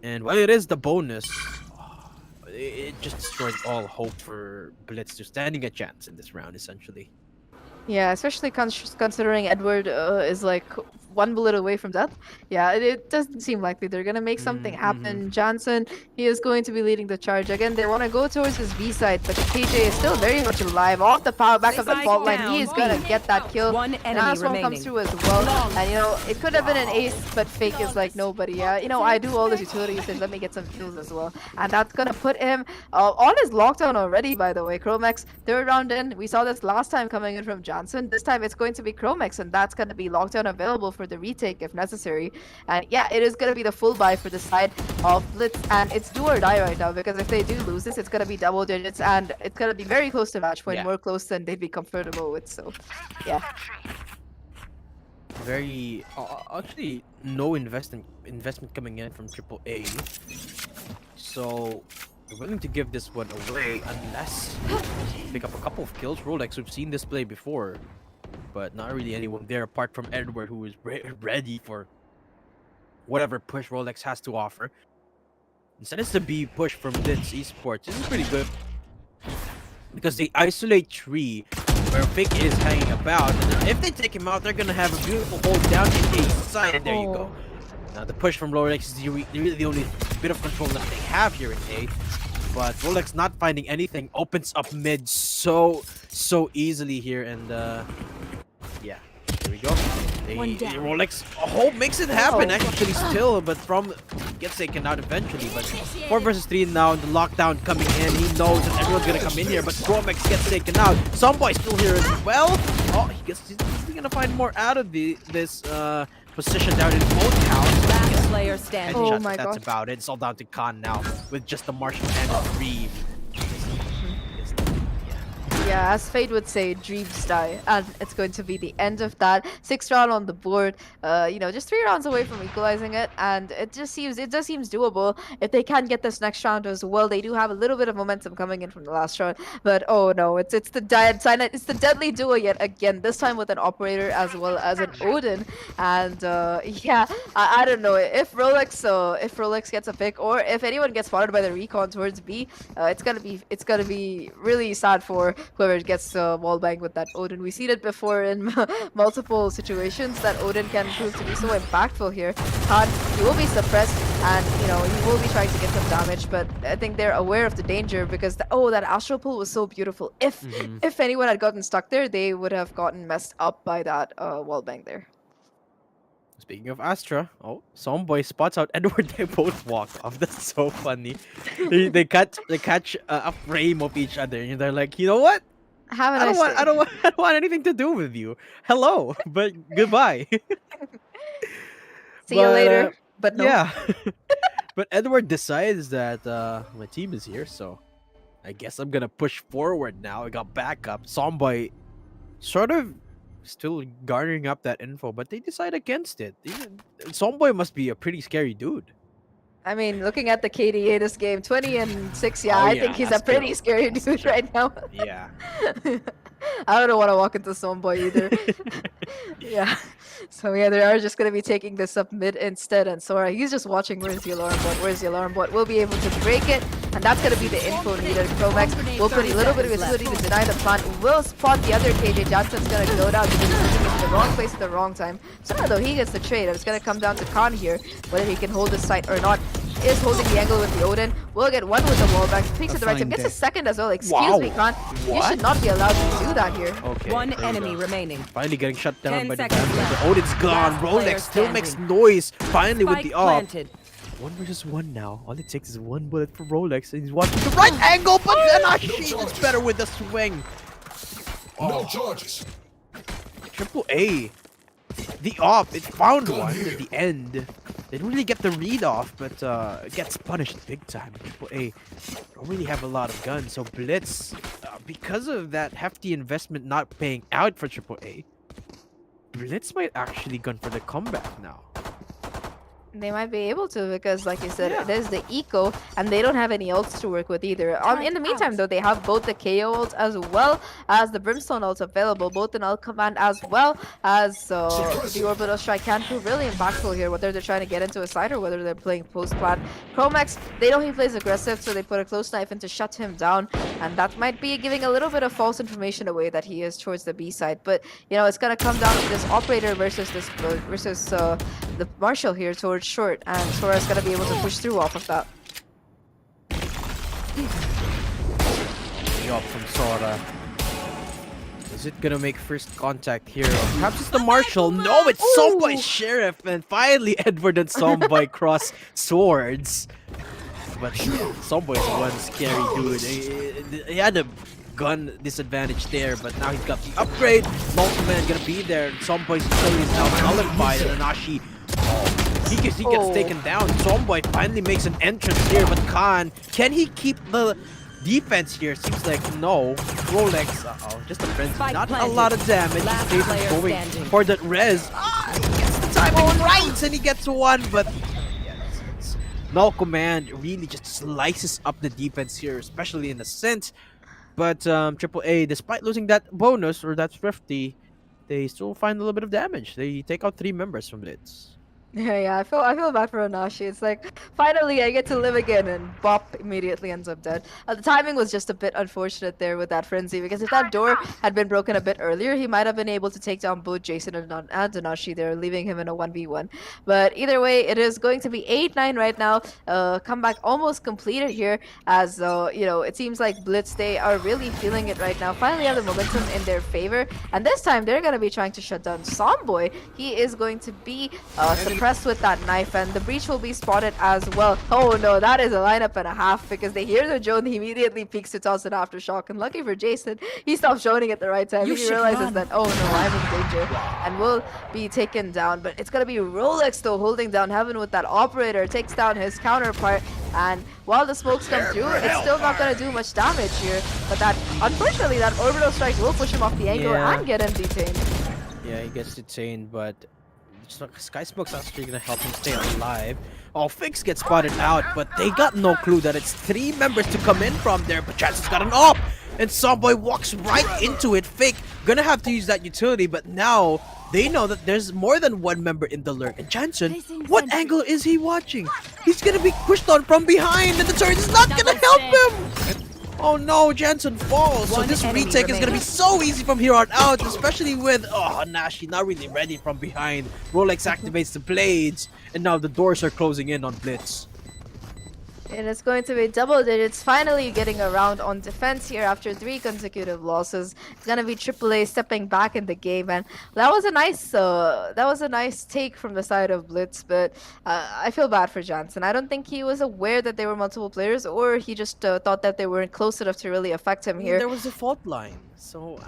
A: And while it is the bonus, it just destroys all hope for Blitz to standing a chance in this round, essentially.
B: Yeah, especially considering Edward is like 1 bullet away from death. Yeah, it doesn't seem likely they're gonna make something happen. Johnson, he is going to be leading the charge again. They want to go towards his B side, but KJ is still very much alive. Off the power back of the fault line, he is gonna get that kill.
C: One
B: And
C: enemy
B: last one comes
C: remaining.
B: through as well. And you know, it could have been an ace, but Fake is like nobody. Yeah, you know, I do all this utility usage. Let me get some kills as well, and that's gonna put him on his lockdown already. By the way, Chromex 3rd round in. We saw this last time coming in from Johnson. This time it's going to be Chromex, and that's gonna be lockdown available for the retake if necessary. And yeah, it is gonna be the full buy for the side of Blitz, and it's do or die right now because if they do lose this, it's gonna be double digits, and it's gonna be very close to match point,
A: Yeah.
B: more close than they'd be comfortable with. So, yeah.
A: Very actually no investment coming in from AAA, so they're willing to give this one away unless they pick up a couple of kills. Rolex, we've seen this play before, but not really anyone there apart from Edward, who is ready for whatever push Rolex has to offer. Instead, it's the B push from Blitz eSports. This is pretty good because they isolate Tree where Fake is hanging about, and if they take him out, they're gonna have a beautiful hold down in A side, and there you go. Now the push from Rolex is really the only bit of control that they have here in A, but Rolex not finding anything opens up mid so easily here, and yeah, there we go. Rolex makes it happen actually still, but from gets taken out eventually. But 4 versus 3 now, and the lockdown coming in. He knows that everyone's gonna come in here, but Chromex gets taken out. Somebody's still here as well. Oh, he's gonna find more out of this position down in both counts.
C: Last player standing.
B: Oh
A: Headshot,
B: my
A: that's
B: gosh.
A: about it. It's all down to Khan now with just the Martian and a 3.
B: Yeah, as Fade would say, dreams die, and it's going to be the end of that. 6th round on the board. You know, just 3 rounds away from equalizing it, and it just seems doable if they can get this next round as well. They do have a little bit of momentum coming in from the last round, but oh no, it's the deadly duo yet again. This time with an operator as well as an Odin, and yeah, I don't know if Rolex gets a pick, or if anyone gets spotted by the recon towards B. It's gonna be really sad for whoever gets wallbang with that Odin. We've seen it before in multiple situations that Odin can prove to be so impactful here. Khan, he will be suppressed, and you know, he will be trying to get some damage, but I think they're aware of the danger because that astral pull was so beautiful. If anyone had gotten stuck there, they would have gotten messed up by that wallbang there.
A: Speaking of Astra, Someboy spots out Edward. They both walk off. That's so funny. they catch a frame of each other, and they're like, you know what?
B: Have a
A: I
B: nice day.
A: don't want anything to do with you. Hello, but goodbye.
B: See you later. But no.
A: Yeah. But Edward decides that my team is here, so I guess I'm gonna push forward now. I got backup. Somboy sort of still garnering up that info, but they decide against it. Someboy must be a pretty scary dude.
B: I mean, looking at the KDA this game, 20 and 6, yeah,
A: Oh,
B: I
A: yeah,
B: think he's a
A: that's
B: pretty
A: true.
B: scary
A: That's
B: dude
A: true.
B: right now.
A: Yeah.
B: I don't want to walk into Someboy either. Yeah. So yeah, they are just going to be taking this up mid instead, and Sora, he's just watching where's the alarm bot. We'll be able to break it, and that's going to be the info needed. Chromex will put a little bit of his utility to deny the plant, will spot the other KJ. Johnson's going to go down because he's moving into the wrong place at the wrong time. Sora, though, he gets the trade, and it's going to come down to Khan here, whether he can hold the site or not. Is holding the angle with the Odin. Will get one with the wallback. Peeks at the right time. Gets a second as well. Excuse me, Khan. You should not be allowed to do that here.
A: Okay.
C: One
A: there you
C: enemy
A: go.
C: remaining.
A: Finally getting shut down
C: 10
A: by the
C: seconds
A: Vandals.
C: left.
A: The Odin's gone.
C: Last player
A: Rolex still makes
C: standing.
A: noise. Finally with
C: Spike
A: the op.
C: planted.
A: 1 versus 1 now. All it takes is 1 bullet for Rolex, and he's watching the right angle, but then it's better with the swing.
D: No charges.
A: Triple A, the off, it found one at the end. Didn't really get the read off, but gets punished big time. Triple A don't really have a lot of guns, so Blitz, because of that hefty investment not paying out for Triple A, Blitz might actually gun for the comeback now.
B: They might be able to because, like you said,
A: Yeah.
B: it is the eco, and they don't have any ults to work with either. In the meantime, though, they have both the KO ult as well as the Brimstone ult available, both in ult command as well as the orbital strike can prove really impactful here, whether they're trying to get into a side or whether they're playing post-plant. Chromax, they know he plays aggressive, so they put a close knife in to shut him down, and that might be giving a little bit of false information away that he is towards the B side. But you know, it's gonna come down to this operator versus this the Marshall here towards short, and Sora's gonna be able to push through off of that.
A: Up from Sora. Is it gonna make first contact here? Or perhaps it's the Marshall. No, it's Somboy Sheriff, and finally Edward and Somboy cross swords. But Somboy's one scary dude. He had a gun disadvantage there, but now he's got the upgrade. Multiman gonna be there. Somboy's utility is now nullified, and Anashi. He gets taken down. Somboy finally makes an entrance here, but Khan, can he keep the defense here? Seems like no. Rolex, just a frenzy.
C: Spike
A: Not a
C: planted.
A: lot of damage.
C: Last
A: He's
C: player
A: going
C: standing.
A: for that res. He gets the timing right, and he gets one, but Null Command really just slices up the defense here, especially in Ascent. But Triple A, despite losing that bonus or that thrifty, they still find a little bit of damage. They take out 3 members from Blitz.
B: Yeah, I feel bad for Anashi. It's like finally I get to live again, and Bop immediately ends up dead. The timing was just a bit unfortunate there with that frenzy, because if that door had been broken a bit earlier, he might have been able to take down both Jason and Anashi there, leaving him in a 1v1. But either way, it is going to be 8-9 right now. Comeback almost completed here, as you know, it seems like Blitz, they are really feeling it right now. Finally have the momentum in their favor, and this time they're gonna be trying to shut down Somboy. He is going to be suppressed with that knife, and the breach will be spotted as well. Oh no, that is a lineup and a half, because they hear the drone, he immediately peeks to toss an aftershock, and lucky for Jason, he stops droning at the right time.
C: You
B: He
C: should
B: realizes
C: run.
B: that, oh no, I'm in danger, and will be taken down. But it's gonna be Rolex though holding down Heaven with that operator, takes down his counterpart, and while the smokes come through, it's still not gonna do much damage here. But that, unfortunately, that orbital strike will push him off the angle and get him detained.
A: Yeah, he gets detained, but Sky Smoke's actually gonna help him stay alive. Oh, Fix gets spotted out, but they got no clue that it's 3 members to come in from there. But Chance has got an op, and Somboy walks right into it. Fake gonna have to use that utility, but now they know that there's more than 1 member in the lurk. And Jansen, what angle is he watching? He's gonna be pushed on from behind, and the turret is not gonna help him. Oh no, Jansen falls. So
C: One
A: this
C: enemy
A: retake is gonna be
C: remaining.
A: so easy from here on out, especially with Nashi not really ready from behind. Rolex activates the blades, and now the doors are closing in on Blitz.
B: And it's going to be double digits, finally getting around on defense here after 3 consecutive losses. It's gonna be AAA stepping back in the game, and that was a nice take from the side of Blitz. But I feel bad for Jansen. I don't think he was aware that there were multiple players, or he just thought that they weren't close enough to really affect him here.
A: There was a fault line, so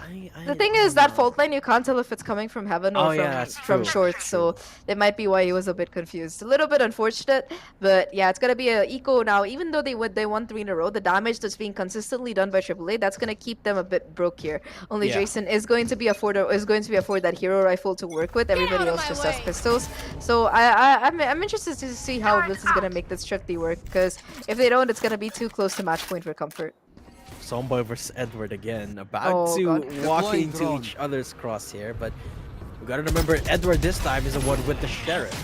B: The thing is, that fault line, you can't tell if it's coming from Heaven or from
A: true.
B: short, so it might be why he was a bit confused. A little bit unfortunate, but yeah, it's gonna be an eco now. Even though they won 3 in a row, the damage that's being consistently done by AAA, that's gonna keep them a bit broke here. Only
A: Yeah.
B: Jason is going to be afford that hero rifle to work with. Everybody else just has pistols. So I'm interested to see how this is gonna make this Thrifty work, because if they don't, it's gonna be too close to match point for comfort.
A: Somboy versus Edward again, about
B: Oh,
A: to
B: God.
A: walk
D: Deploying
A: into
D: drone.
A: each other's crosshair, but we gotta remember Edward this time is the one with the sheriff.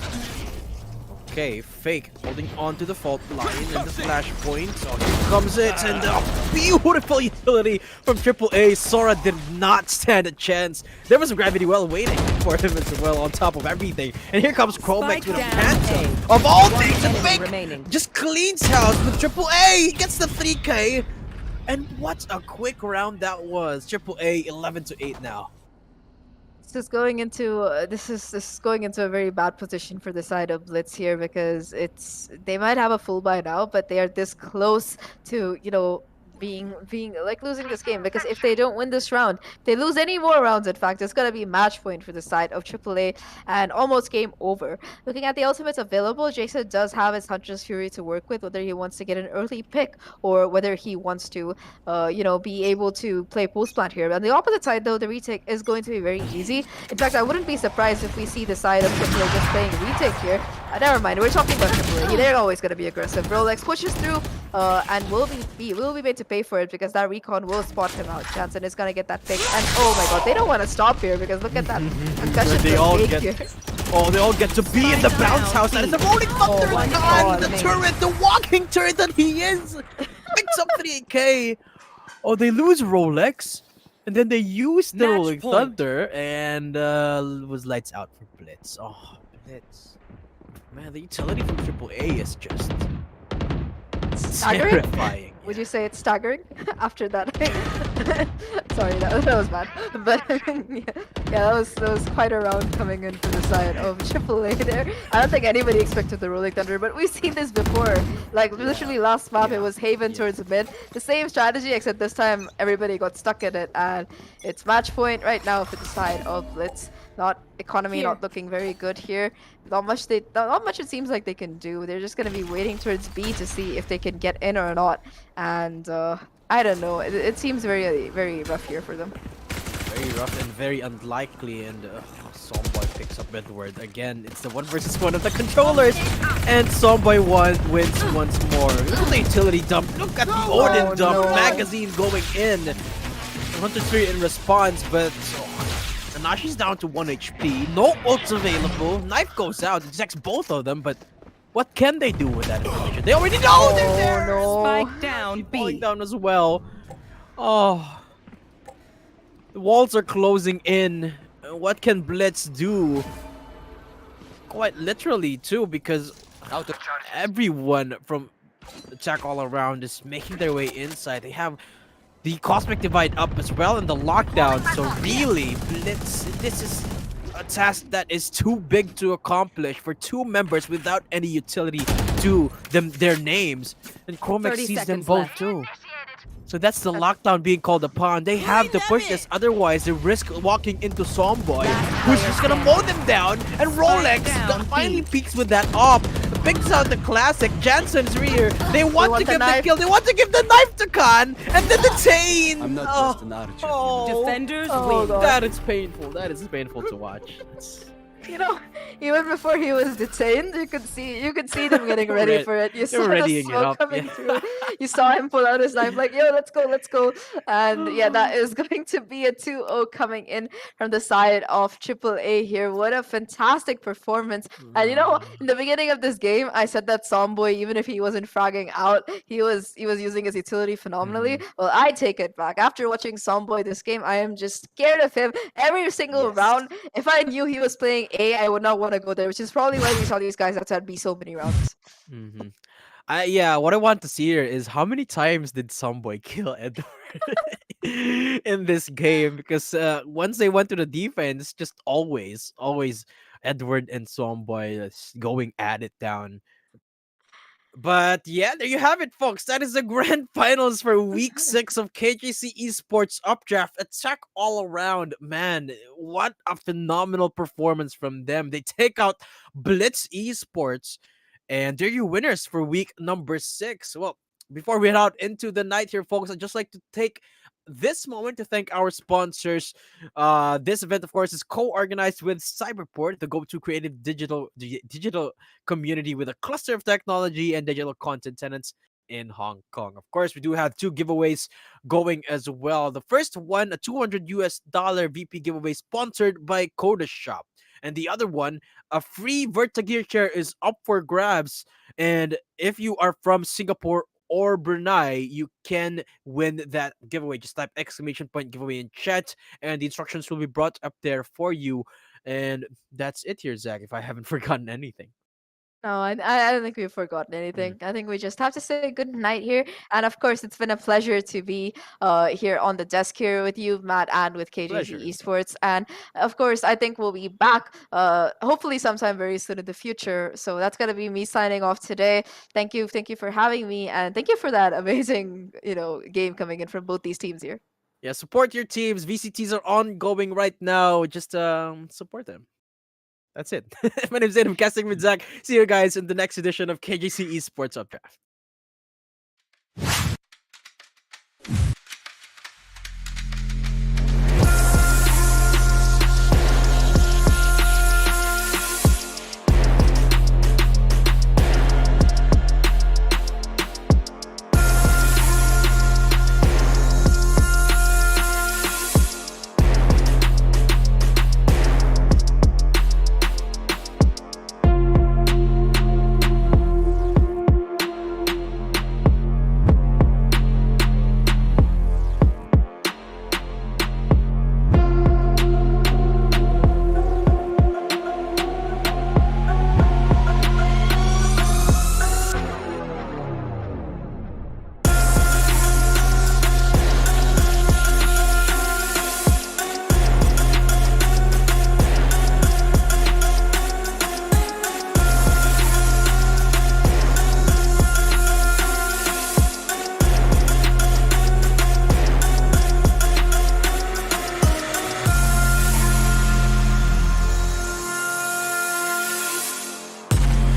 A: Okay, Fake holding on to the fault line and the flashpoint. So here comes it, and a beautiful utility from AAA. Sora did not stand a chance. There was a gravity well waiting for him as well on top of everything. And here comes Chromax
C: Spike
A: with a
C: down
A: phantom.
C: A.
A: Of all
C: One
A: things, and
C: enemy
A: Fake
C: remaining.
A: just cleans house with AAA. He gets the 3K. And what a quick round that was. AAA 11-8 now.
B: This is going into a very bad position for the side of Blitz here, because they might have a full buy now, but they are this close to being like losing this game, because if they don't win this round, they lose any more rounds, in fact, it's going to be match point for the side of AAA and almost game over. Looking at the ultimates available, Jason does have his Huntress Fury to work with, whether he wants to get an early pick or whether he wants to be able to play post plant here. On the opposite side, though, the retake is going to be very easy. In fact, I wouldn't be surprised if we see the side of AAA just playing retake here. Never mind, we're talking about AAA. They're always going to be aggressive. Rolex pushes through and will be made to pay for it, because that recon will spot him out. Jansen is going to get that pick. And oh my god, they don't want to stop here, because look at that concussion
A: They all
B: take
A: get
B: here.
A: they all get to be in the bounce house. That is a rolling thunder
B: my
A: gun.
B: God,
A: The
B: man.
A: turret, the walking turret that he is, picks up 3K. Oh, they lose Rolex, and then they use the
C: Match
A: rolling
C: point.
A: thunder, and was lights out for Blitz. Oh, Blitz. Man, the utility from AAA is just
B: Staggering?
A: terrifying.
B: Would you say it's staggering after that? Sorry, that was bad. But yeah, that was quite a round coming in for the side of AAA there. I don't think anybody expected the Rolling Thunder, but we've seen this before. Like literally last map, it was Haven towards mid. The same strategy, except this time everybody got stuck in it, and it's match point right now for the side of Blitz. Not economy, not looking very good here. Not much it seems like they can do. They're just gonna be waiting towards B to see if they can get in or not. And I don't know. It seems very very rough here for them.
A: Very rough and very unlikely, and Somboy picks up Edward again. It's the 1 versus 1 of the controllers, and Somboy wins once more. Look at the utility dump. Look at the Odin dump.
B: no.
A: Magazine going in. Hunter 3 in response, but Anashi's down to 1 HP. No ults available. Knife goes out. It ejects both of them, but what can they do with that information? They already know they're there.
B: No.
C: Spike down
A: Falling
C: B.
A: down as well. Oh. The walls are closing in. What can Blitz do? Quite literally too, because everyone from attack all around is making their way inside. They have the Cosmic Divide up as well and the lockdown. So really, Blitz, this is a task that is too big to accomplish for two members without any utility to their names. And Chromex
C: 30
A: sees them
C: seconds
A: both
C: left.
A: too. So that's the lockdown being called upon. They have to push this, otherwise they risk walking into Somboy, who's just gonna mow them down. And Rolex
C: down,
A: finally peeks with that op, picks out the classic Jansen's rear. They want to
B: the
A: give the
B: knife.
A: kill. They want to give the knife to Khan and then detain.
D: I'm not
A: Oh,
D: just an archer.
A: oh,
C: Defenders
B: Oh,
C: win.
B: God.
A: that is painful. That is painful to watch. It's-
B: You know, even before he was detained, you could see them getting ready
A: Right.
B: for it. You
A: They were
B: saw the
A: readying it
B: smoke
A: up,
B: coming
A: yeah.
B: through. You saw him pull out his knife, like, yo, let's go. And yeah, that is going to be a 2-0 coming in from the side of AAA here. What a fantastic performance. And you know, in the beginning of this game, I said that Somboy, even if he wasn't fragging out, he was using his utility phenomenally. Well, I take it back. After watching Somboy this game, I am just scared of him every single
A: Yes.
B: round. If I knew he was playing A, I would not want to go there, which is probably why we saw these guys outside B so many rounds.
A: Mhm. Yeah, what I want to see here is how many times did Somboy kill Edward in this game? Because once they went to the defense, just always Edward and Somboy going at it down. But yeah, there you have it, folks. That is the grand finals for week 6 of KJC eSports Updraft. Attack all around. Man, what a phenomenal performance from them. They take out Blitz eSports, and they're your winners for week number 6. Well, before we head out into the night here, folks, I'd just like to take this moment to thank our sponsors. This event, of course, is co-organized with Cyberport, the go-to creative digital community with a cluster of technology and digital content tenants in Hong Kong. Of course, we do have 2 giveaways going as well. The first one, a $200 VP giveaway sponsored by Coda Shop. And the other one, a free Vertagear chair is up for grabs. And if you are from Singapore or Brunei, you can win that giveaway. Just type !giveaway in chat, and the instructions will be brought up there for you. And that's it here, Zach, if I haven't forgotten anything.
B: No, I don't think we've forgotten
A: Mm.
B: anything. I think we just have to say good night here. And of course, it's been a pleasure to be here on the desk here with you, Matt, and with KJC
A: Pleasure.
B: Esports. And of course, I think we'll be back hopefully sometime very soon in the future. So that's gonna be me signing off today. Thank you for having me, and thank you for that amazing game coming in from both these teams here.
A: Yeah, support your teams. VCTs are ongoing right now. Just support them. That's it. My name's Zainab, casting with Zach. See you guys in the next edition of KJC Esports Updraft.